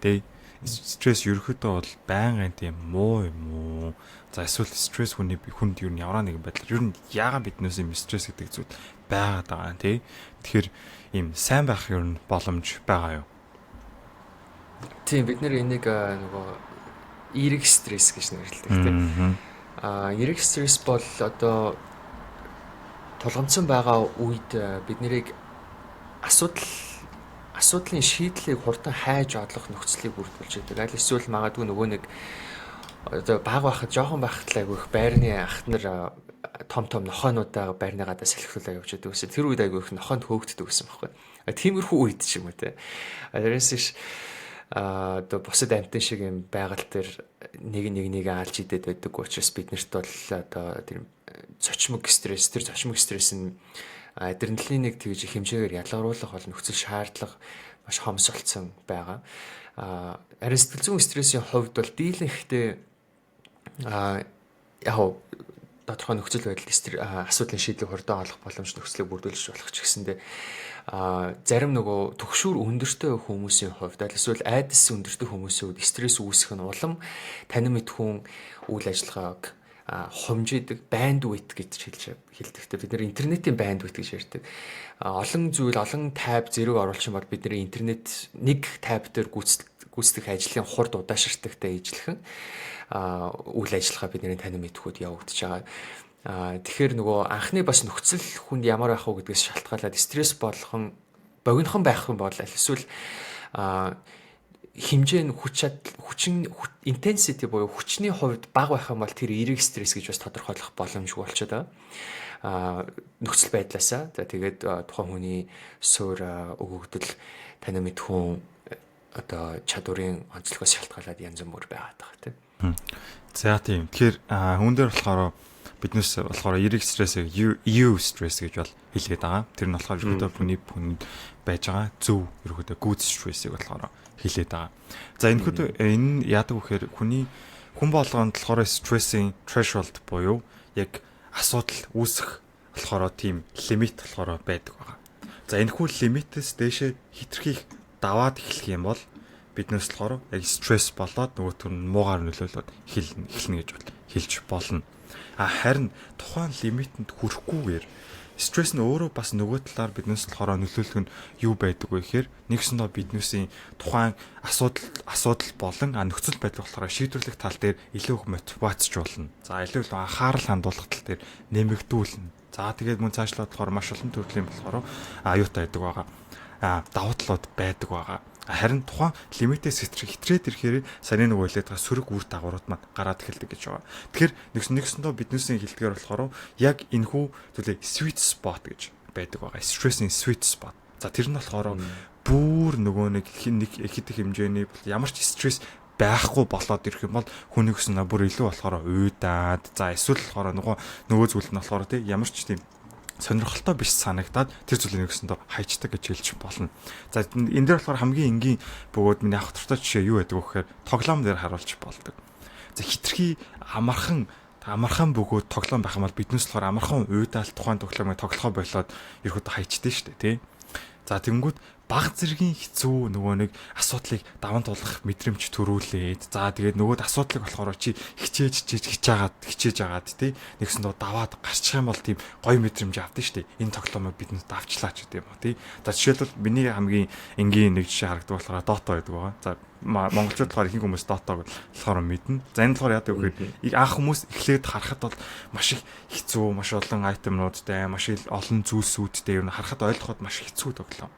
Тэ стресс ерөөхдөө бол байнгын тийм муу юм уу? За эсвэл стресс хүнд юу н ямар нэгэн байдлаар ер нь яагаад биднээс юм стресс гэдэг зүйл байгаад байгаа тий? Тэгэхээр ийм сайн байх ер нь боломж байгаа юу? Тийм бид нэр энийг нөгөө эерэг стресс гэж нэрлэдэг тийм. Эерэг стресс бол одоо тулгамдсан байгаа үед бид нэрийг асуудлын шийдлийг хурдан хайж одлох нөхцөлийг бүрдүүлж байдаг. Аль эсвэл магадгүй нөгөө нэг одоо баг байхад жоохон байхад л айгүйх байрны ахнар том нохойнуудаа байрны гадаа салхилуулаа явж байдаг гэсэн. Тэр үед айгүйх нохойд хөөгддөг гэсэн байхгүй. Тиймэрхүү үед ч юм уу те. Тэрээс ш одоо бусад амьтан шиг юм байгаль дээр нэг алж идээд байдаг учраас биднэрт бол одоо тэр зочмог стресс нь адреналиныг тэгж хэмжээгээр ялгаруулах бол нөхцөл шаардлага маш хомсолцсон байгаа. Харин сэтгэл зүйн стрессийн хувьд бол дийлэнхдээ яг тодорхой нөхцөл байдал асуудлын шийдлийг хурдан олох боломж нөхцөлийг бүрдүүлж болох ч гэсэндээ зарим нөгөө түгшүүр өндөртэй хүмүүсийн хувьд эсвэл айдас өндөртэй хүмүүсийн хувьд стресс үүсэх нь улам танин мэдхүүн үйл ажиллагааг хомжидаг bandwidth гэж хэлдэг. Бид нэр интернетийн bandwidth гэж ярьдаг. Олон тайп зэрэг оруулчин бол бидний интернет нэг тайп дээр гүйцэтгэх ажлын хурд удаашртагтай ижилхэн үйл ажиллагаа бидний танин мэдхүүд явагдаж байгаа. Тэгэхээр нөгөө анхны бас нөхцөл хүнд ямар байх вэ гэдгээс шалтгаалаад стресс богинохон байх юм бол эсвэл хэмжээ нь хүчин intensity буюу хүчний хувьд бага байх юм бол тэр эерэг стресс гэж бас тодорхойлох боломжгүй болчиход байгаа. Нөхцөл байдлаасаа тэгээд тухайн хүний суурь өгөгдөл танин мэдхүүн одоо чадварын онцлогоос шалтгаалаад янз бүр байгаад байгаа тийм. За тийм. Тэгэхээр хүн дээр болохоор биднээс болохоор эерэг стрессийг EU стресс гэж бол хэлгээд байгаа. Тэр нь болохоор ерөөдөө бүнд байж байгаа зөв ерөөдөө good стрессийг болохоор хэлээд байгаа. За энэ яадаг вэхээр хүн болгонд болохоор стрессing threshold буюу яг асуудал үүсэх болохоор тийм лимит болохоор байдаг байгаа. За энэхүү лимитээс дээшээ хитрхийх даваад эхлэх юм бол биднээс болохоор яг стресс болоод нөгөө төр нь муугаар нөлөөлөд эхэлнэ гэж бол хэлж болно. Харин тухайн лимитэнд хүрэхгүйгээр стресс нь өөрөө бас нөгөө талаар биднээс болохоор нөлөөлөх нь юу байдаг вэ гэхээр нэгсэндээ биднээсийн тухайн асуудал болон нөхцөл байдал болохоор шийдвэрлэх тал дээр илүү их мотивацжуулна. За илүү их анхаарал хандуулах тал дээр нэмэгдүүлнэ. За тэгээд мөн цаашлаад болохоор маш олон төрлийн болохоор аюутай байдаг байгаа. Давуу талууд байдаг байгаа. Харин тухайн лимитээс хитрээд ирэхээр сарын нөгөө хэлээд байгаа сөрөг үр дагаврууд маань гараад эхэлдэг гэж байгаа. Тэгэхээр нэгсэндээ биднээсийн хэлдгээр болохоор яг энэхүү зүйлээ sweet spot гэж байдаг байгаа. Stressing sweet spot. За тэр нь болохоор бүр нөгөө нэг их хэмжээний ямар ч стресс байхгүй болоод ирэх юм бол хүний өснө бүр илүү болохоор уйдаад за эсвэл болохоор нөгөө зүйл нь болохоор тийм ямар ч тийм сонирхолтой биш санагдаад тэр зүйлийг нэгсэндээ хайчдаг гэж хэлж болно. За энэ дээр болохоор хамгийн энгийн бөгөөд миний авах туртай жишээ юу байдаг вэ гэхээр тоглоом дээр харуулж болдог. За хитрхи амархан бөгөөд тоглоом байх юм бол биднээс болохоор амархан уйдаал тухайн тоглоомыг тоглохоо болоод ерөөдөө хайчдаг шүү дээ, тий. За тэгэнгүүт баг зэргийн хэцүү нөгөө нэг асуудлыг даван туулах мэдрэмж төрүүлээд за тэгээд нөгөөд асуудлыг болохоор чи хичээж агаад тий нэгсэндээ даваад гарчих юм бол тийм гоё мэдрэмж авдсан шүү дээ. Энэ тоглоомыг бидэнд давчлаач гэдэг юм уу тий. За жишээлбэл миний хамгийн энгийн нэг жишээ харагддаг болохоор Dota байдаг байгаа. За монголчууд болохоор ихэнх хүмүүс Dota-г болохоор мэднэ. За энэ болохоор яадаг вэ гэхээр анх хүмүүс эхлээд харахад бол маш их хэцүү, маш олон айтемнуудтай, маш олон зүйлсүүдтэй юм харахад ойлгоход маш хэцүү тоглоом.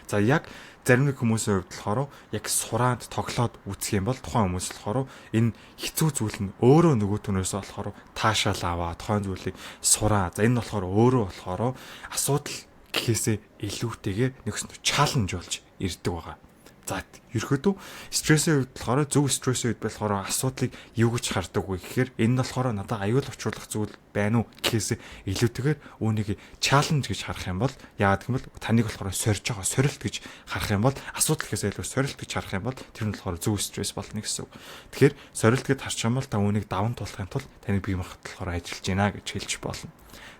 За яг зарим нэг хүмүүсийн хувьд болохоор яг сураад тоглоод үзэх юм бол тухайн хүмүүс болохоор энэ хэцүү зүйл нь өөрөө нөгөө түнээс болохоор таашаал аваа тухайн зүйлийг сураа. За энэ болохоор өөрөө болохоор асуудал гэхээсээ илүүтэйгээр нэгс чаленж болж ирдэг байгаа. За ерөөдөө стрессийн үед болохоор зөв стрессийн үед болохоор асуудлыг юу гэж хардаг вэ гэхээр энэ нь болохоор надад аюул учруулах зүйл байна уу гэхээс илүүтэйгээр үүнийг чаленж гэж харах юм бол яагаад гэвэл таныг болохоор сорж байгаа сорилт гэж харах юм бол асуудал гэхээс илүү сорилт гэж харах юм бол тэр нь болохоор зөв стресс болно гэсэн үг. Тэгэхээр сорилт гэж харчих юм бол та үүнийг даван туулахын тулд таны бие махбод болохоор ажиллаж байна гэж хэлж болно.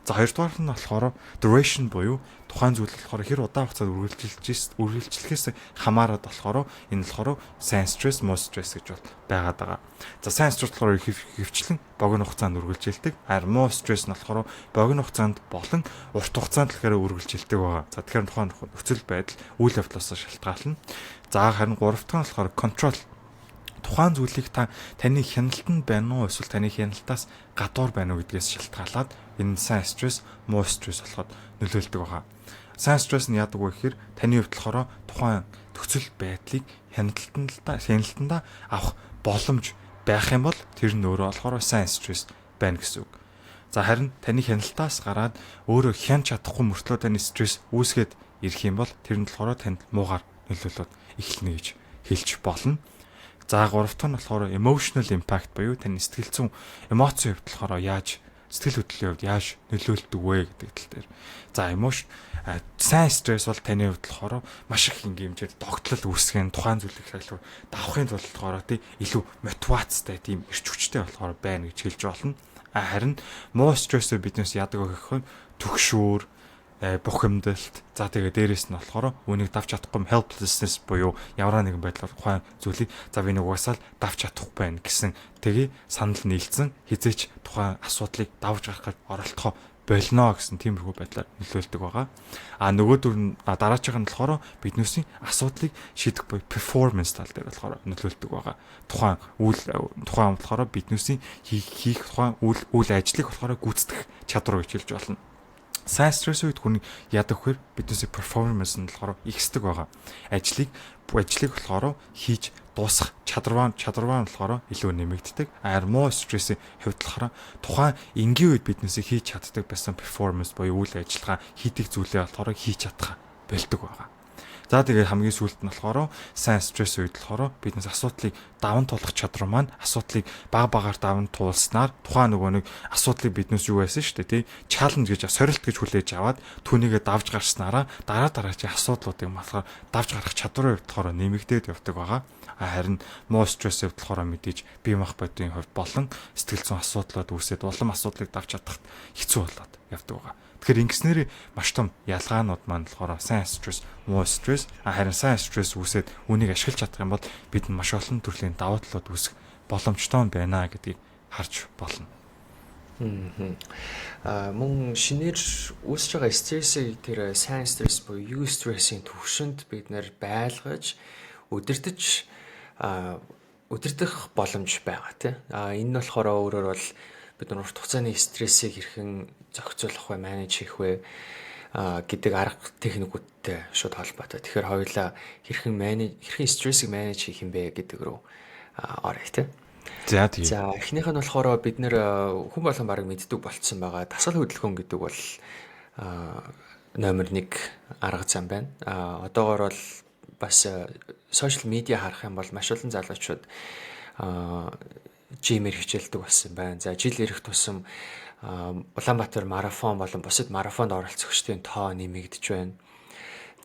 За хоёрдугаар нь болохоор duration буюу тухайн зүйл болохоор хэр удаан хугацаанд үргэлжлэхээс хамаарат болохоор энэ болохоор сайн стресс, муу стресс гэж бол байгаад байгаа. За сайн стресс болохоор хөвчлэн богино хугацаанд үргэлжилдэг. Харин муу стресс нь болохоор богино хугацаанд болон урт хугацаанд болохоор үргэлжилдэг байгаа. За тэгэхээр тухайн нөхцөл байдал үйл явдлаас шалтгаална. За харин гурав дахь нь болохоор control. Тухайн зүйлийг таны хяналтанд байна уу эсвэл таны хяналтаас гадуур байна уу гэдгээс шалтгаалаад энэ сайн стресс, муу стресс болоход нөлөөлдөг байгаа. Сайн стресс нь яадаг вэ гэхээр таны хувьд болохоор тухайн нөхцөл байдлыг хяналтандаа авах боломж байх юм бол тэр нь өөрөө болохоор сайн стресс байна гэсэн үг. За харин таны хяналтаас гараад өөрөө хянж чадахгүй мөртлөө таны стресс үүсгээд ирэх юм бол тэр нь болохоор танд муугар нөлөөлөд эхэлнэ гэж хэлж болно. За 3 дахь нь болохоор emotional impact буюу таны сэтгэл зүйн эмоцийн хувьд болохоор яаж сэтгэл хөдлөлийн хувьд яаж нөлөөлдөг вэ гэдэг тал дээр. За сайн стресс бол таны хувьд болохоор маш их хэмжээр догтлол үүсгэн тухайн зүйлийг хэлбэр давахын тулд болохоор илүү мотивацтай тийм эрч хүчтэй болохоор байна гэж хэлж болно. Харин муу стрессээр биднээс яадаг вэ гэхээр түгшүүр бухимдалт за тэгээ дээрэс нь болохоор үнийг давж чадахгүй helplessness буюу ямар нэгэн байдлаар тухайн зүйлийг за би нэг угсаал давж чадахгүй байна гэсэн тэгээ санал нийлцэн хизээч тухайн асуудлыг давж гаргахад оролдохоо болно гэсэн тиймэрхүү байдлаар нөлөөлдөг байгаа. Нөгөөдөр нь дараачих нь болохоор биднээсийн асуудлыг шийдэх буюу performance тал дээр болохоор нөлөөлдөг байгаа. Тухайн болохоор биднээсийн хийх тухайн үйл ажлыг болохоор гүйцэтгэх чадвар гэж хэлж болно. Сайн стресс үед хүн яадаг вэхээр биднээсээ перформанс нь болохоор ихсдэг байгаа. Ажлыг болохоор хийж дуусгах чадвар нь болохоор илүү нэмэгддэг. Муу стрессийн хувьд болохоор тухайн энгийн үед биднээсээ хийж чаддаг байсан перформанс буюу үйл ажиллагаа хийдэг зүйлээ болохоор хийж чадах болдог байгаа. За тэгээд хамгийн сүүлд нь болохоор сайн стресс үед болохоор биднээс асуудлыг даван туулах чадвар маань асуудлыг багаар даван туулснаар тухайн нөгөө нэг асуудлыг биднээс юу байсан шүү дээ тий чаленж гэж сорилт гэж хүлээж аваад түүнийгээ давж гарснараа дараагийн асуудлуудыг болохоор давж гарах чадварын хувьд болохоор нэмэгдээд явдаг байгаа. Харин муу стресс хувьд болохоор мэдээж бие махбодын хувьд болон сэтгэл зүйн асуудлууд үүсээд улам асуудлыг давж чадахт хэцүү болоод явдаг байгаа. Тэгэхээр ингэснээр маш том ялгаанууд маань болохоор сайн стресс, муу стресс, харин сайн стресс үүсээд үнийг ашиглаж чадах юм бол бид маш олон төрлийн давуу талууд үүсэх боломжтой байна гэдгийг харж болно. Мөн шинээр үүсэж байгаа стрессийг тэр сайн стресс буюу стрессийн түвшинд бид нэр байлгаж удирдах боломж байгаа тийм. Энэ нь болохоор өөрөөр бол бид нар урт хугацааны стрессийг хэрхэн зохицуулах вэ, менеж хийх вэ гэдэг арга техникүүдтэй шууд холбоотой. Тэгэхээр хоёулаа хэрхэн стрессийг менеж хийх юм бэ гэдэг рүү оръё тийм. За эхнийх нь болохоор бид нэр хүн болгон бараг мэддэг болцсон байгаа. Дасгал хөдөлгөөн гэдэг бол номер 1 арга зам байна. Одоогоор бол бас сошиал медиа харах юм бол маш олон залуучууд жимээр хичээлдэг болсон байна. За жил ирэх тусам Улаанбаатар марафон болон бусад марафонд оролцогчдын тоо нэмэгдэж байна.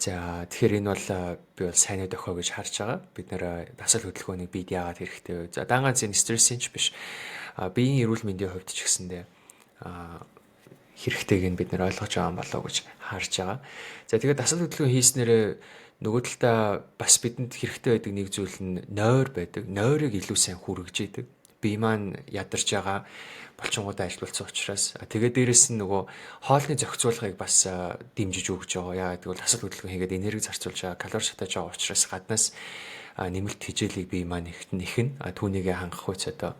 За тэгэхээр энэ бол би бол сайн дохио гэж харж байгаа. Бид нэр дасгал хөдөлгөөнийг бид яагаад хэрэгтэй вэ? За ганц энэ стрессийн ч биш. Биеийн эрүүл мэндийн хувьд ч гэсэндээ хэрэгтэйг нь бид нэр ойлгож байгаа болоо гэж харж байгаа. За тэгээд дасгал хөдөлгөөн хийснээр нөгөө талдаа бас бидэнд хэрэгтэй байдаг нэг зүйл нь нойр байдаг. Нойрыг илүү сайн хүргэж идэг. Бие маань ядарч байгаа болчингуудаа ажилуулсан учраас тэгээд дээрэс нь нөгөө хоолны зохицуулгыг бас дэмжиж өгч байгаа. Яагаад гэвэл дасгал хөдөлгөөн хийгээд энерги зарцуулж байгаа, калори шатааж байгаа учраас гаднаас нэмэлт хичээлийг бие маань нэхнэ. Түүнийгээ хангах үс одоо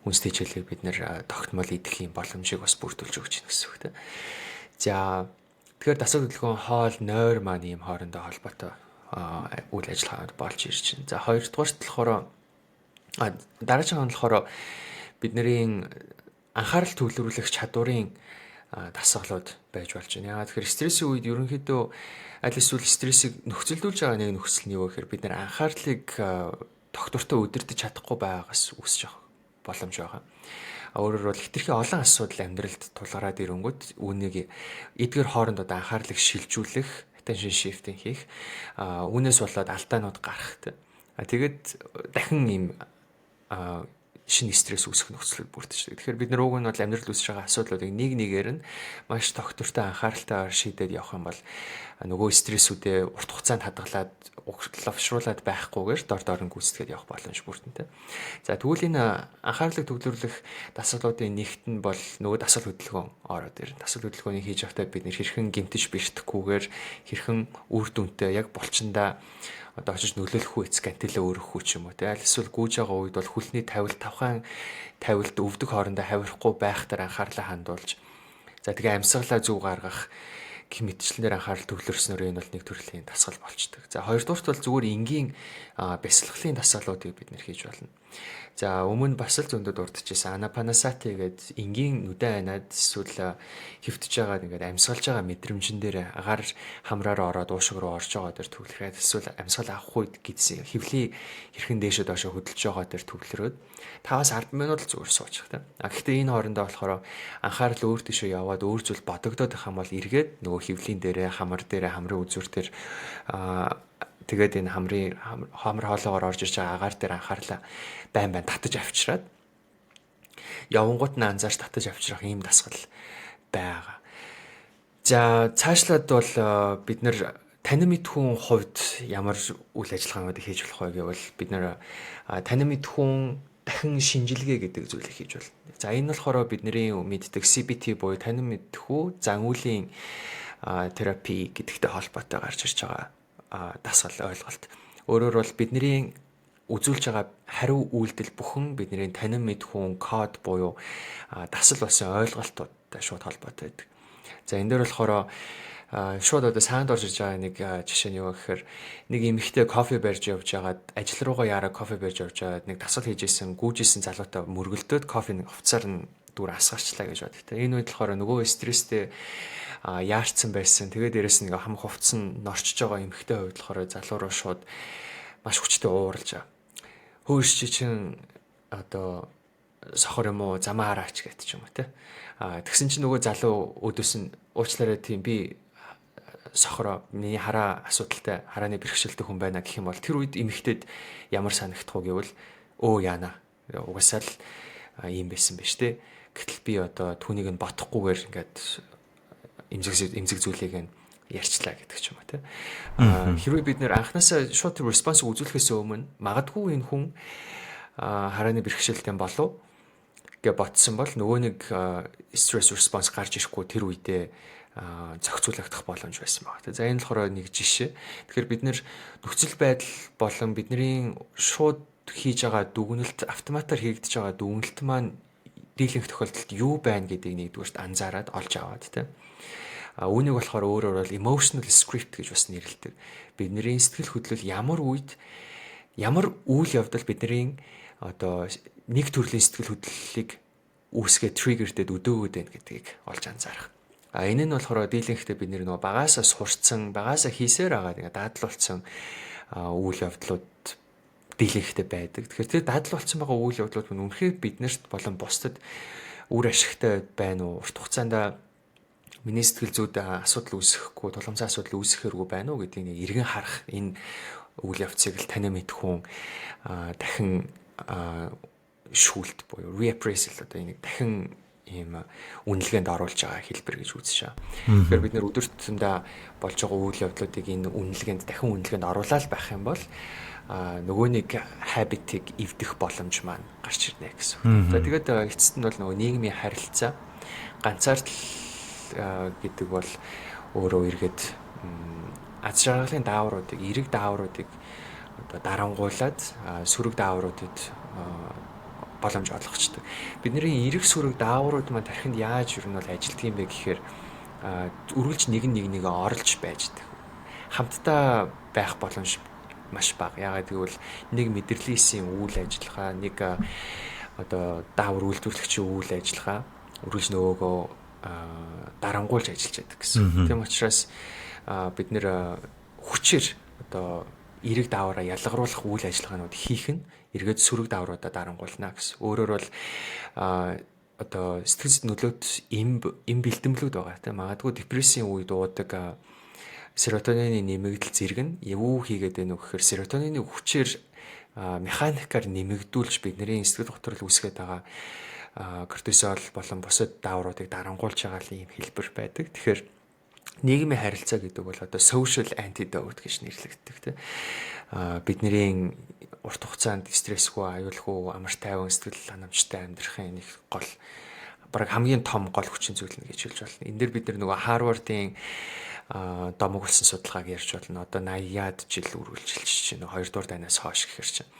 үнс хичээлийг бид нэр тогтмол идэх юм боломжийг бас бүрдүүлж өгч байна гэсэн үг тийм. За тэгэхээр дасгал хөдөлгөөн хоол, нойр маань ийм хоорондоо холбоотой үйл ажиллагаанд болж ирж байна. За хоёрдугаарт болохоор дараагийн нь болохоор бидний анхаарал төвлөрүүлэх чадварын дасгалууд байж болж байна. Яагаад тэгэхээр стрессийн үед ерөнхийдөө аль эсвэл стрессийг нөхцөлдүүлж байгаа нэг нөхцөл нь юу гэхээр бид нэр анхаарлыг тогтвортой удирдах чадахгүй байгаагаас үүсэж байгаа боломж байгаа. Өөрөөр бол хэтэрхий олон асуудал амьдралд тулгараад ирэнгүүт үүнийг эдгээр хооронд одоо анхаарлыг шилжүүлэх, attention shifting хийх, үүнээс болоод алдаанууд гарах. Тэгээд дахин ийм шинэ стресс үүсэх нөхцөлөд бүрдэж. Тэгэхээр бид нар уг нь бол амьдрал үүсэж байгаа асуудлуудыг нэг нэгээр нь маш тогтвортой анхааралтайгаар шийдээд явах юм бол нөгөө стрессүүдээ урт хугацаанд хадгалаад лавшруулад байхгүйгээр дор нь гүйцэтгээд явах боломж бүрдэнтэй. За тэгвэл энэ анхаарлыг төвлөрүүлэх дасгалуудын нэгт нь бол нөгөө дасгал хөдөлгөөн ороод ирнэ. Дасгал хөдөлгөөнийг хийж явахдаа бид нэр хэрхэн гэмтэж бэртэхгүйгээр хэрхэн үр дүнтэй яг булчиндаа одоо очиж нөлөөлөх үе скантилээ өөрөх үе ч юм уу те аль эсвэл гүйж байгаа үед бол хүлний тавилт өвдөг хоорондоо хавирахгүй байх дээр анхаарлаа хандуулж за тэгээ амьсгалаа зүг гаргах гэх мэтчлэнээр анхаарал төвлөрснөөр энэ бол нэг төрлийн дасгал болчдөг. За хоёрдуурт бол зүгээр энгийн бясалгалын дасгалуудыг бид нэр хийж болно. За өмнө бас л зөндөө дурдчихсан Анаpanasati гэдэг энгийн нүдэн айнаад эсвэл хөвтөж байгаа ингээд амьсгалж байгаа мэдрэмжэн дээр агаар хамраар ороод уушиг руу орж байгаа дээр төвлөрөөд эсвэл амьсгал авах үед гэдсэн хөвлийн хэрхэн дээшээ доошоо хөдөлж байгаа дээр төвлөрөөд 5-10 минут л зүгээр суучих та. Гэхдээ энэ хоорондоо болохоор анхаарал өөр тийшээ яваад өөр зүйл бодогдоод байх юм бол эргээд нөгөө хөвлийн дээрээ хамар хамрын үзүүр дээр тэгээд энэ хамар хоолоогоор орж ирж байгаа агаар дээр анхаарлаа байн татаж авчираад явангууд нь анзаарч татаж авчрах ийм дасгал байгаа. За цаашлаад бол бид нэр танин мэдхүүн хувьд ямар үйл ажиллагаанууд хийж болох вэ гэвэл бид нэр танин мэдхүүн дахин шинжилгээ гэдэг зүйлийг хийж болно. За энэ болохоор бидний мэддэг CBT буюу танин мэдхүү зан үйлийн терапи гэдэгтэй холбоотой гарч ирж байгаа дасгал ойлголт. Өөрөөр бол бидний үзүүлж байгаа хариу үйлдэл бүхэн бидний танин мэдхүүн код буюу дасал болсон ойлголтуудтай шууд холбоотой байдаг. За энэ дээр болохоор шууд одоо саанд орж иж байгаа нэг жишээ нь юу гэхээр нэг эмэгтэй кофе барьж явж байгаад ажил руугаа яараа кофе барьж явж байгаад нэг дасгал хийжсэн гүйжсэн залуутай мөргөлдөөд кофений хувцаар нь дүр асгарчлаа гэж боддог. Энэ үед болохоор нөгөө стресстэй яарцсан байсан. Тэгээд дээрэс нэг хам хувцсан норчж байгаа эмэгтэй хувьд болохоор залуу руу шууд маш хүчтэй ууралж байгаа. Хөөш чи чин одоо сохор юм уу замаа хараач гэдэг ч юм уу те. Тэгсэн чинь нөгөө залуу өдөөс нь уучлаарай тийм би сохороо миний хараа асуудалтай харааны бэрхшээлтэй хүн байна гэх юм бол тэр үед эмэгтэйд ямар санагдах уу гэвэл яана угаасаа л ийм байсан биш те. Гэтэл би одоо түүнийг нь бодохгүйгээр ингээд эмзэг зүйлийг нь ярьчлаа гэдэг ч юм уу те. Хэрвээ бид нэр анханасаа шууд тэр респонс үзүүлэхээс өмнө магадгүй энэ хүн харааны бэрхшээлтэй болов гэж ботсон бол нөгөө нэг стресс респонс гарч ирэхгүй тэр үедээ зохицуулагдах боломж байсан байна. За энэ болохоор нэг жишээ. Тэгэхээр бид нэр нөхцөл байдал болон бидний шууд хийж байгаа дүгнэлт автоматар хийгдэж байгаа дүгнэлт маань дийлэнх тохиолдолд юу байна гэдгийг нэгдүгээрт анзаараад олж аваад те. Үүнийг болохоор өөрөөр бол emotional script гэж бас нэрлэдэг. Бидний сэтгэл хөдлөл ямар үед ямар үйл явдал бидний одоо нэг төрлийн сэтгэл хөдлөлийг үүсгээ триггердэд өдөөгд байна гэдгийг олж анзаарах. Энэ нь болохоор дийлэнхтэй бид нөгөө багаасаа сурцсан, багаасаа хийсээр байгаа тэгээ дадлуулсан үйл явдлууд дийлэнхтэй байдаг. Тэгэхээр тэр дадлуулсан байгаа үйл явдлууд нь үнэхээр биднэрт болон бусдад үр ашигтай байна уу? Урт хугацаанд миний сэтгэл зүйд асуудал үүсэхгүй, тулгамцсан асуудал үүсэхэргүй байна уу гэдгийг эргэн харах энэ үйл явцыг л танин мэдхүүн дахин шүүлт буюу reappraisal одоо энийг дахин ийм үнэлгээнд оруулж байгаа хэлбэр гэж үзэж байгаа. Тэгэхээр бид нэр өдөр тутамдаа болж байгаа үйл явдлуудыг энэ үнэлгээнд дахин үнэлгээнд оруулаад байх юм бол нөгөө нэг habit-ийг эвдэх боломж маань гарч ирнэ гэсэн. За тэгээд эцэст нь бол нөгөө нийгмийн харилцаа ганцаардал гэдэг бол өөрөө эргээд аз жаргалын даавруудыг, эерэг даавруудыг одоо дарангуулад сөрөг даавруудад боломж олгочдөг. Бидний эерэг сөрөг дааврууд маань тархинд яаж юу нь бол ажилтдаг юм бэ гэхээр үргэлж нэг нэгээ оролж байждаг. Хамтдаа байх боломж маш бага. Яагаад гэвэл нэг мэдрэлийн үйл ажиллагаа, нэг одоо даавар үйлдвэрлэгчийн үйл ажиллагаа үргэлж нөгөөгөө дарангуулж ажиллаж байдаг гэсэн. Тийм учраас бид нэр хүчээр одоо эерэг даавраа ялгаруулах үйл ажиллагаанууд хийх нь эргээд сөрөг даавруудаа дарангуулна гэсэн. Өөрөөр бол одоо сэтгэл нөлөөт эм бэлтэмлүүд байгаа. Тийм магадгүй депрессийн үед уудаг серотонины нэмэгдэл зэрэг нь юу хийгээд байна вэ гэхээр серотонины хүчээр механикаар нэмэгдүүлж бидний сэтгэл готрол үүсгээд байгаа кортизол болон бусад даавруудыг дарангуулж байгаа юм хэлбэр байдаг. Тэгэхээр нийгмийн харилцаа гэдэг бол одоо social antidote гэж нэрлэгддэг тийм. Бидний урт хугацаанд стрессгүй, аюулгүй, амар тайван сэтгэл ханамжтай амьдрахын нэг гол бараг хамгийн том гол хүчин зүйл нь гэж хэлж болно. Энэ дэр бид нөгөө Harvard-ийн домог болсон судалгааг ярьж болно. Одоо 80-аад жил үргэлжилж чинь 2 дугаар дайнаас хойш гэхэр чинь.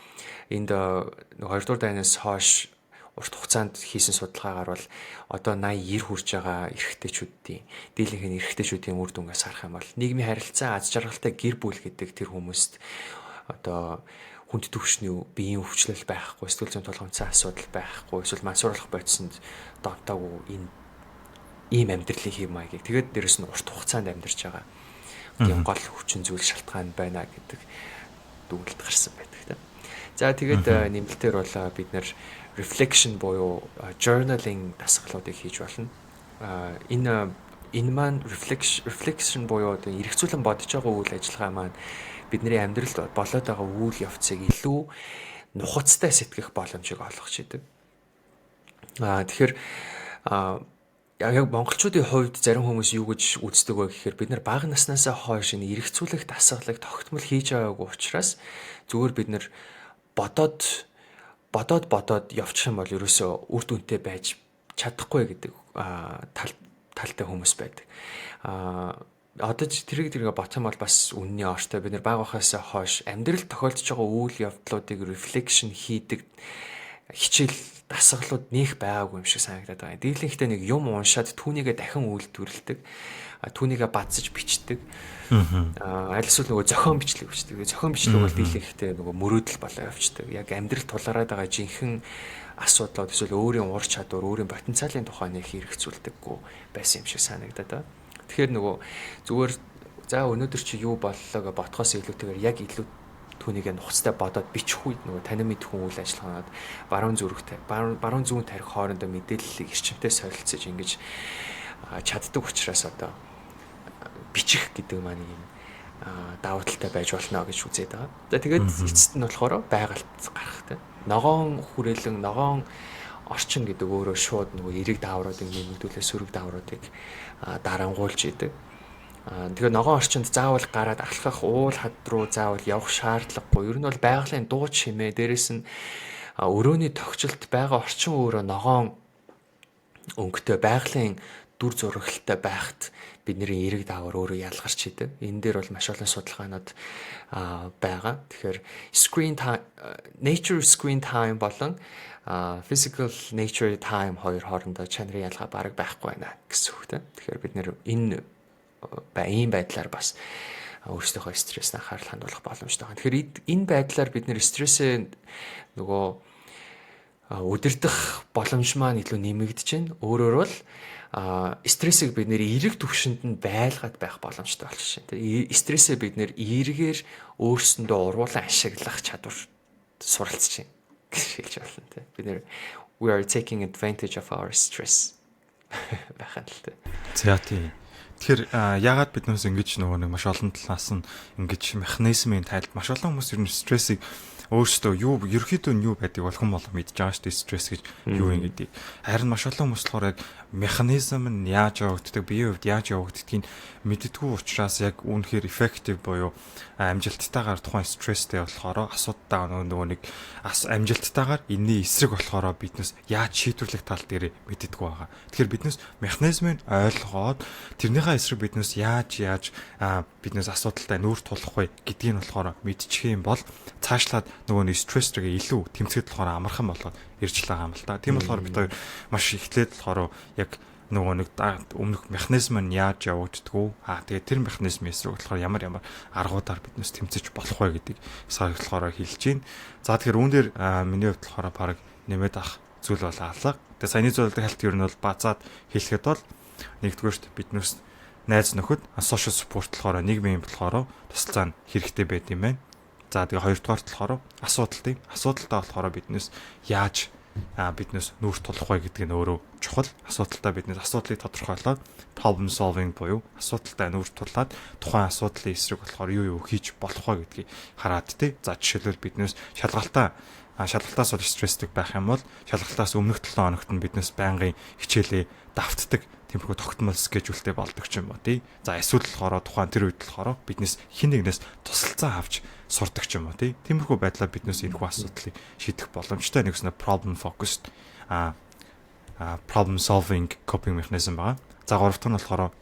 Энд 2 дугаар дайнаас хойш урт хугацаанд хийсэн судалгаагаар бол одоо 80-90 хүрж байгаа эрэгтэйчүүдийн дийлэнх нь эрэгтэйчүүдийн үр дүнгээс харах юм бол нийгмийн харилцаа аз жаргалтай гэр бүл гэдэг тэр хүмүүст одоо хүнд төвшний биеийн өвчлөл байхгүй, сэтгэл зүйн тулгамдсан асуудал байхгүй, эсвэл мансууруулах бодисонд донтоогүй энэ ийм амьдралын хэв маягийг тэгээд дээрэс нь урт хугацаанд амьдарч байгаа тийм гол хүчин зүйл шалтгаан байна гэдэг дүгнэлт гарсан байдаг. За тэгээд нэмэлтээр бол бид нэр reflection буюу journaling дасгалуудыг хийж болно. Энэ маань reflection буюу одоо эргцүүлэн бодож байгаа үйл ажиллагаа маань бидний амьдралд болоод байгаа үйл явцыг илүү нухацтай сэтгэх боломжийг олгож идэг. Тэгэхээр яг монголчуудын хувьд зарим хүмүүс юу гэж үздэг вэ гэхээр бид нар бага наснаасаа хойш энэ эргцүүлэх дасгалыг тогтмол хийж байгаагүй учраас зүгээр бид нар бодоод явчих юм бол ерөөсөө үр дүнтэй байж чадахгүй гэдэг талтай хүмүүс байдаг. Одоо тэрийг бодсон бол бас үнний ортой бид нар бага байхаас хойш амьдрал тохиолдож байгаа үйл явдлуудыг reflection хийдэг хичээл дасгалууд нэх байгаагүй юм шиг санагдаад байгаа. Дийлэнхдээ нэг юм уншаад түүнийгээ дахин үйлдвэрлэдэг, түүнийгээ бадсаж бичдэг. Аль эсвэл нөгөө зохион бичлэг бичдэг. Зохион бичлэг бол дийлэнхдээ нөгөө мөрөөдөл болоо явцдаг. Яг амьдрал тулгараад байгаа жинхэнэ асуудлууд эсвэл өөрийн ур чадвар, өөрийн потенциалын тухай нэг хэрэгцүүлдэггүй байсан юм шиг санагдаад байна. Тэгэхээр нөгөө зүгээр за өнөөдөр чи юу боллоо гэж бодхоос илүүтэйгээр яг илүү түүнийг нухацтай бодоод бичих үед нөгөө танин мэдхэн үйл ажиллагаанд баруун зүүн тарих хоорондоо мэдээллийг эрчимтэй солилцож ингэж чаддаг учраас одоо бичих гэдэг маань юм давуу талтай байж болно гэж үзээд байгаа. За тэгээд эцэст нь болохоор байгальд гарахтай. Ногоон хүрээлэн, ногоон орчин гэдэг өөрөө шууд нөгөө эрэг даавруудыг нэмэгдүүлээ сөрөг даавруудыг дарангуулж идэг. Тэгэхээр ногоон орчинд заавал гараад алхах уул хад руу заавал явах шаардлагагүй. Ер нь бол байгалийн дуу чимээ дээрэс нь өрөөний тогтчлолт байгаа орчин өөрөө ногоон өнгөтэй байгалийн дүр зурагтай байхад бидний эрэг даавар өөрөө ялгарч идэг. Энэ дээр бол маш олон судалгаанууд байгаа. Тэгэхээр nature screen time болон physical nature time хоёр хоорондоо чанарын ялгаа бараг байхгүй байна гэсэн үг тийм. Тэгэхээр бид нэр энэ ийм байдлаар бас өөрсдийнхөө стресс анхаарал хандуулах боломжтой байна. Тэгэхээр энэ байдлаар бид нэр стрессээ нөгөө удирдах боломж маань илүү нэмэгдэж байна. Өөрөөр бол стрессийг бид нэр эерэг түвшинд нь байлгаад байх боломжтой болчихно. Тэгээ стрессээ бид нэр эергээр өөрсөндөө урвуулан ашиглах чадвар суралцж байна гэж хэлж байна тийм. Бид нэр we are taking advantage of our stress байхад л тийм. За тийм. Тэгэхээр яагаад бид нөөс ингэж нөгөө нэг маш олон талаас нь ингэж механизмын тайлд маш олон хүмүүс ер нь стрессийг өөрсдөө ерөөхдөө юу байдгийг хэн болов мэдж байгаа шүү дээ стресс гэж юу юм гэдэг. Харин маш олон хүмүүс болохоор яг механизм нь яаж явагддаг, биеийн хувьд яаж явагддгийг мэддэггүй учраас яг үнэхээр effective буюу амжилттайгаар тухайн стресстэй болохоор асуудалтай нөгөө нэг амжилттайгаар энэний эсрэг болохоор биднес яаж шийдвэрлэх тал дээр мэддэггүй байгаа. Тэгэхээр биднес механизмыг ойлгоод тэрнийхээ эсрэг биднес яаж биднес асуудалтай нүүр тулах вэ гэдгийг нь болохоор мэдчих юм бол цаашлаад нөгөө нэг стресстэйгээ илүү тэмцэхэд болохоор амархан болгоод ирж байгаа юм л та. Тийм болохоор бид хоёр маш эхлээд болохоор яг нөгөө нэг өмнөх механизм нь яаж явагддгүү тэгээд тэр механизм эсрэг болохоор ямар аргуудаар биднес тэмцэж болох вэ гэдгийг саяхлахаараа хэлж байна. За тэгэхээр үүн дээр миний хувьд болохоор баг нэмээд авах зүйл бол алга. Тэгээд саяны зөвлөдөг хальт ер нь бол базаад хэлэхэд бол нэгдүгээрт биднес найз нөхөд social support болохоор нийгмийн болохоор туслалцаа хэрэгтэй байд юм байна. За тэгээ хоёрдугаар болохоор асуудалтай болохоор биднес яаж биднес нүүр тулах вэ гэдэг нь өөрөө чухал. Асуудалтай биднес асуудлыг тодорхойлоод problem solving буюу асуудалтай нүүр тулаад тухайн асуудлын эсрэг болохоор юу хийж болох вэ гэдгийг хараад тий. За жишээлбэл биднес шалгалтаас бол стресстэй байх юм бол шалгалтаас өмнөх 7 хоногт нь биднес байнгын хичээлээ давтдаг тиймэрхүү тогтмол скежүүлтэй болдог ч юм уу тий. За эсвэл болохоор тухайн тэр үед болохоор биднес хин нэгнээс тусалцаа авч сурдаг ч юм уу тий. Тиймэрхүү байдлаар биднес энэхүү асуудлыг шийдэх боломжтой нэгснэ problem focused problem solving coping mechanism байгаа. За гуравт нь болохоор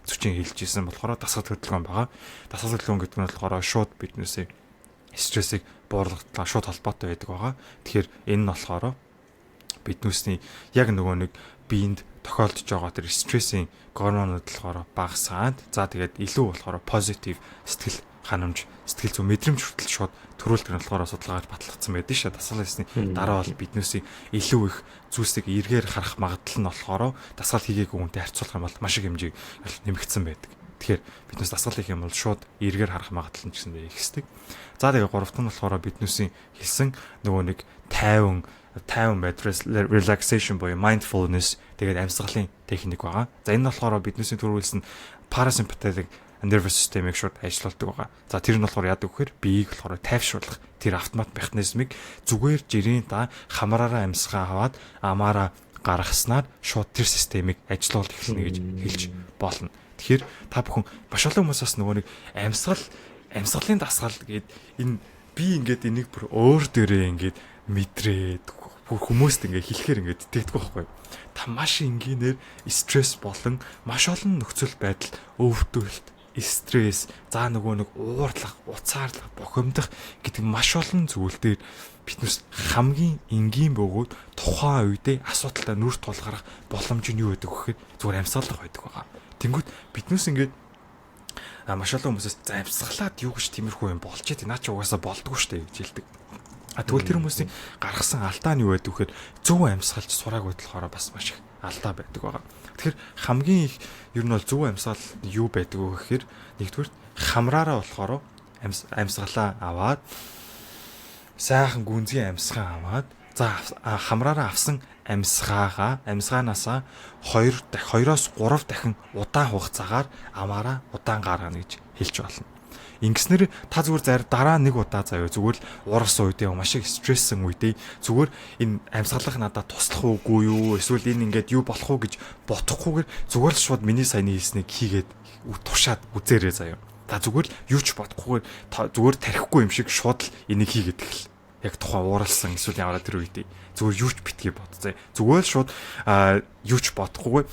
зүчин хэлжсэн болохоор дасгал хөдөлгөөн байгаа. Дасгал хөдөлгөөн гэдэг нь болохоор шууд биднесээ стрессийг бууруулахтай шууд холбоотой байдаг байгаа. Тэгэхээр энэ нь болохоор биднүүсний яг нөгөө нэг биед тохиолдож байгаа тэр стрессийн гормонууд болохоор багасгаад за тэгээд илүү болохоор позитив сэтгэл ханамж, сэтгэл зүй мэдрэмж хүртэл шууд төрүүлдэг нь болохоор судалгаагаар батлагдсан байдаг шээ. Дасгал хийсний дараа бол биднүүсийн илүү их зүйлсийг эргээр харах магадлал нь болохоор дасгал хийгээгүй хүнтэй харьцуулах юм бол маш их хэмжээг нэмэгдсэн байдаг. Тэгэхээр биднээс дасгал хийх юм бол шууд эргээр харах магадлал нь ч гэсэн ихсдэг. За тэгээ гуравт нь болохоор биднүүсийн хэлсэн нөгөө нэг тайван байдлаас relaxation буюу mindfulness тэгээд амьсгалын техник байгаа. За энэ нь болохоор биднээсийн төрүүлсэн parasympathetic nervous system-ийг шууд ажиллаулдаг байгаа. За тэр нь болохоор яадаг вэхээр биеийг болохоор тайвшруулах тэр автомат механизмыг зүгээр жирийн да хамраараа амьсгаа аваад амаараа гаргаснаар шууд тэр системийг ажиллуулж эхэлнэ гэж хэлж болно. Тэгэхээр та бүхэн маш олон хүмүүсээс нөгөө нэг амьсгалын дасгал гээд энэ би ингээд энийг бүр өөр дээрээ ингээд мэдрээд хүмүүст ингээд хэлэхээр ингээд итгэдэг байхгүй. Та маш энгийнээр стресс болон маш олон нөхцөл байдал өвдөлт стресс за нөгөө нэг уурлах, уцаарлах, бохимдох гэдэг маш олон зүйл дээр биднээс хамгийн энгийн бөгөөд тухайн үедээ асуудалтай нүр тулгарах боломж нь юу байдаг гэхээр зүгээр амьсгалах байдаг байгаа. Тэнгүүт биднээс ингээд маш олон хүмүүсээс за амьсгалаад юу гэж тиймэрхүү юм болж идэг. Наа чи угаасаа болдгоо штэ гэж хэлдэг. Тэгвэл тэр хүмүүсийн гаргасан алдаа нь юу байдаг вэхээр зөв амьсгалж сураагүй болохоор бас маш их алдаа байдаг байгаа. Тэгэхээр хамгийн их ер нь бол зөв амьсгал юу байдаг вэ гэхээр нэгдүгээр хамраараа болохоор амьсгалаа аваад сайхан гүнзгий амьсгаа аваад за хамраараа авсан амьсгаанасаа 2-оос 3 дахин удаан хугацаагаар амаараа удаан гаргана гэж хэлж болно. Ингэснээр та зүгээр дараа нэг удаа заяа зүгээр л уурсан үедээ маш их стресссэн үедээ зүгээр энэ амьсгалах надад туслах уугүй юу эсвэл энэ ингээд юу болох уу гэж бодохгүйгээр зүгээр л шууд миний саяны хийснийг хийгээд тушаад үзээрэй заяа. Та зүгээр л юу ч бодохгүйгээр зүгээр тарихгүй юм шиг шууд л энийг хийгээд эхэл. Яг тухайн ууралсан эсвэл яваад тэр үедээ зүгээр юу ч битгий бодцоо. Зүгээр л шууд юу ч бодохгүйгээр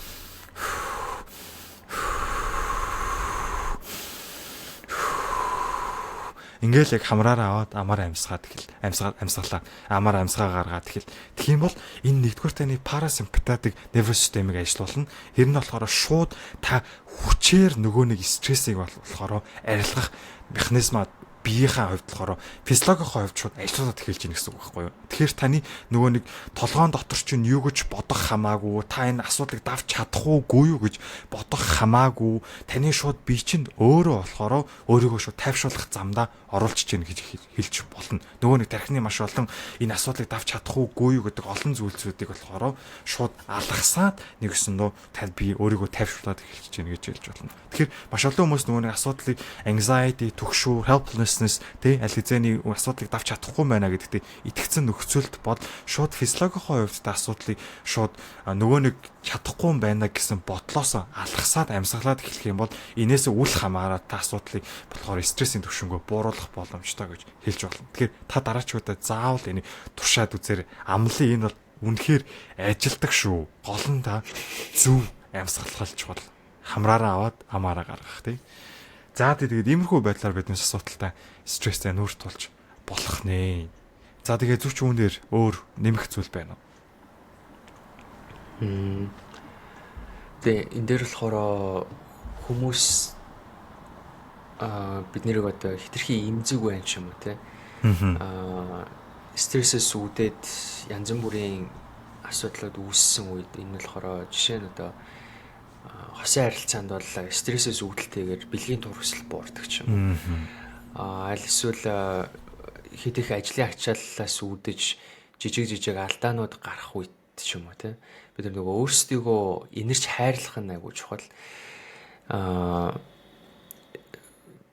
ингээл яг хамраараа аваад амаараа амьсгаад эхэл. Амьсгалаа амаараа амьсгаа гаргаад эхэл. Тэгэх юм бол энэ нэгдүгээр таны parasympathetic nervous system-ийг ажиллуулна. Тэр нь болохоор шууд та хүчээр нөгөө нэг стрессийг болохоор арилгах механизмаа биеийнхээ хувьд болохоор физиологийн хувьд шууд ажиллаад эхэлж гин гэсэн үг байхгүй юу. Тэгэхээр таны нөгөө нэг толгоон дотор чинь юу гэж бодох хамаагүй, та энэ асуудлыг давж чадах уугүй юу гэж бодох хамаагүй, таны шууд бие чинь өөрөө болохоор өөрийгөө шууд тайвшруулах замдаа оруулж чинь гэж хэлж болно. Нөгөө нэг тархины маш олон энэ асуудлыг давж чадах уугүй юу гэдэг олон зүйлсүүдийг болохоор шууд алгасаад нэгсэн нөө тань би өөрийгөө тайвшруулад эхэлж чинь гэж хэлж болно. Тэгэхээр маш олон хүмүүс нөгөө нэг асуудлыг anxiety, түгшүүр, helplessness тий аль хэзээний асуудлыг давж чадахгүй байна гэдэгт итгэцэн нөхцөлд бол шууд физиологийн хувьд та асуудлыг шууд нөгөө нэг чадахгүй байна гэсэн бодлоос алгасаад амьсгалаад эхлэх юм бол инээс үл хамааран та асуудлыг болохоор стрессийн түвшингөө бууруулах боломжтой гэж хэлж болно. Тэгэхээр та дараачуудаа заавал энийг туршаад үзээрэй. Амлын энэ бол үнэхээр ажилдаг шүү. Гол нь та зөв амьсгалж бол хамраараа аваад амаараа гаргах тий. За тэгээд иймэрхүү байдлаар биднээс асуудалтай стресстэй нүүр тулж болох нэ. За тэгээд зүвч үүн дээр өөр нэмэх зүйл байна уу? Тэгээ энэ дээр болохоор хүмүүс бид нэрийг одоо хитрхи имзэг байна ч юм уу те. Стрессээс үүдээд янз бүрийн асуудлууд үүссэн үед энэ болохоор жишээ нь одоо хосын харилцаанд бол стрессээс үүдэлтэйгээр бэлгийн тур хүсэл буурдаг ч юм уу. Аль эсвэл хэд их ажлын ачааллаас үүдэж жижиг алдаанууд гарах үед ч юм уу те. Бид нөгөө өөрсдийгөө инэрч хайрлах нь айгуу чухал.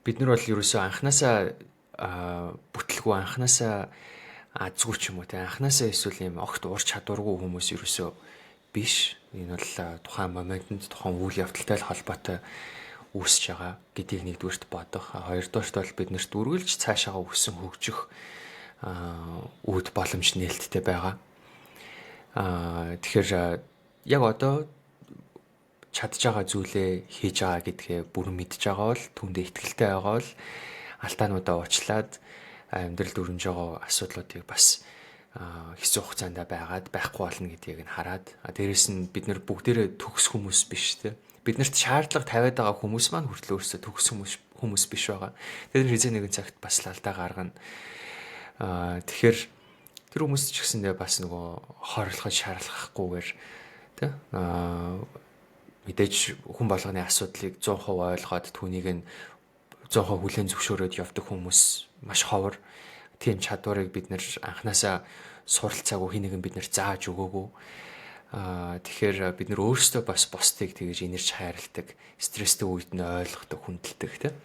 Бид нар бол ерөөсөө анханасаа бүтлгүй анханасаа азгүй ч юм уу те. Анханасаа эсвэл юм огт ур чадваргүй хүмүүс ерөөсөө биш. Энэ бол тухайн моментод тухайн үйл явдалтай холбоотой үүсэж байгаа гэдгийг нэгдүгээрт бодох. Хоёрдугаарт бол биднэрт үргэлж цаашаага өссөн хөгжих үүд боломж нээлттэй байгаа. Тэгэхээр яг одоо чадж байгаа зүйлээ хийж байгаа гэдгээ бүрэн мэдж байгаа бол түүндээ итгэлтэй байгаа бол алдаануудаа уучлаад амьдралд өрнөж байгаа асуудлуудыг бас хэцүү хугацаанд байгаад байхгүй болно гэдгийг нь хараад дээрэс нь бид нар бүгдээрээ төгс хүмүүс биш те. Биднэрт шаардлага тавиад байгаа хүмүүс маань хүртэл өөрсдөө төгс хүмүүс биш байгаа. Тэр хэзээ нэгэн цагт бас алдаа гаргана. Тэгэхээр тэр хүмүүс ч гэсэндээ бас нөгөө хорлоход шаарлахгүйгээр тэ мэдээж хүн болгоны асуудлыг 100% ойлгоод түүнийг нь 100% хүлээн зөвшөөрөөд явдаг хүмүүс маш ховор. Тийм чадварыг бид нэр анханасаа суралцаагүй хин нэгэн бид нар зааж өгөөгүй. Тэгэхээр бид нар өөрсдөө бас бусдыг тэгэж инэрч хайрладаг, стресстэй үед нь ойлгодог, хүндэлдэг тэ.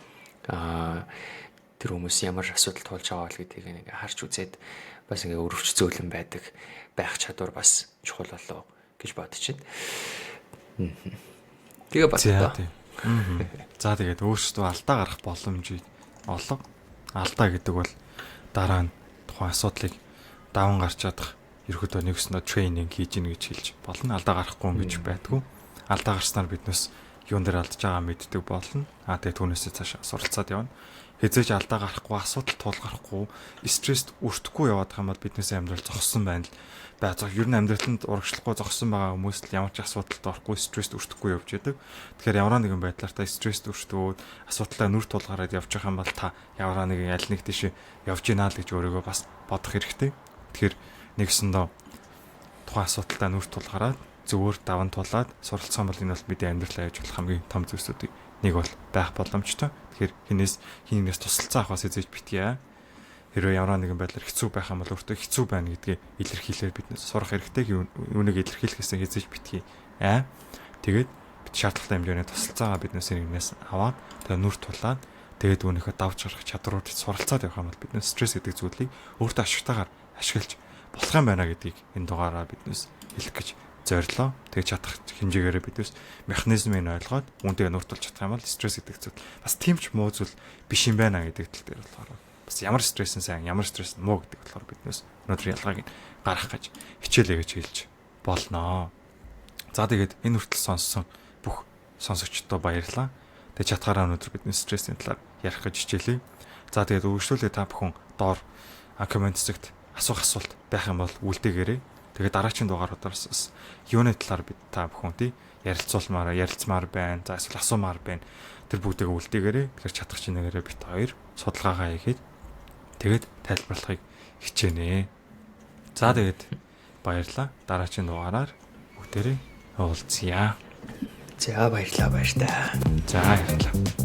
Тэр хүмүүс ямар асуудал туулж байгаа бол гэдгийг ингээ харж үзээд бас ингээ өрөвч зөөлөн байх чадвар бас чухал болов гэж бодож байна. Тэгээ бодлоо. За тэгээд өөрсдөө алдаа гарах боломжийг олго. Алдаа гэдэг бол дараа нь тухайн асуудлыг даван гарч чадах ерөөдөө нэгснөө тренинг хийж ийн гэж хэлж болно. Алдаа гарахгүй гэж байдгүй. Алдаа гарснаар биднээс юун дээр алдж байгаа мэддэг болно. Тэгээд түүнээсээ цааш суралцаад явна. Хэзээж алдаа гарахгүй, асуудал тулгарахгүй, стресст өртөхгүй яваад байгаа юм бол биднээс амьдрал зогссон байна л. Ер нь амьдралд урагшлахгүй зогссон байгаа хүмүүс л ямар ч асуудалд орохгүй, стресст өртөхгүй явж яадаг. Тэгэхээр ямар нэгэн байдлаар та стресст өртөөд асуудалтай нүр тулгараад явж байгаа юм бол та ямар нэгэн аль нэг тийш явж гинаа л гэж өөрийгөө бас бодох хэрэгтэй. Тэгэхээр нэгсэндээ тухайн асуудалтай нүр тулгараад зөвөр даван тулаад суралцсан бол энэ бол бидний амьдралаа яаж болох хамгийн том зүйлсүүдийн нэг бол байх боломжтой. Тэгэхээр хинээс тусалцаа авахаас эзэж битгий. Хэрвээ ямар нэгэн байдлаар хэцүү байх юм бол өөртөө хэцүү байна гэдгийг илэрхийлээд бид сурах хэрэгтэй. Үүнийг илэрхийлэхээс эзэж битгий. Тэгээд бид шаардлагатай хэмжээний тусалцаагаа биднээс нэгнээс аваад тэгээд нүр тулаад тэгээд үүнийхээ давж гарах чадруудыг суралцаад явах юм бол биднээс стресс гэдэг зүйлийг өөртөө ашигтайгаар ашиглаж болох юм байна гэдгийг энэ дугаараа биднээс хэлэх гэж зорилоо. Тэгж чадах хэмжээгээр биднээс механизмыг ойлгоод үүнтэйг нуртулж чадах юм бол стресс гэдэг зүйл бас тийм ч муу зүйл биш юм байна гэдэг тал дээр болохоор бас ямар стресс нь сайн, ямар стресс нь муу гэдэг болохоор биднээс өнөөдөр ялгааг гаргах гэж хичээлээ гэж хэлж болноо. За тэгээд энэ хүртэл сонссон бүх сонсогчдод баярлалаа. Тэгж чадхаараа өнөөдөр бидний стрессийн талаар ярих гэж хичээлээ. За тэгээд үргэлжлүүлээ та бүхэн доор коммент зэгт асуулт байх юм бол үлдээгээрэй. Тэгээд дараагийн дугааруудаас юуны талаар бид та бүхэн ярилцмаар байна. За эсвэл асуумаар байна. Тэр бүгдийг үлдээгээрэй. Тэгэхээр чадах чинээрээ бит хоёр судалгаагаа хийгээд тэгээд тайлбарлахыг хичээнэ. За тэгээд баярлалаа. Дараагийн дугаараар бүгдээрээ уулзъя. За баярлалаа баяр та. За баярлалаа.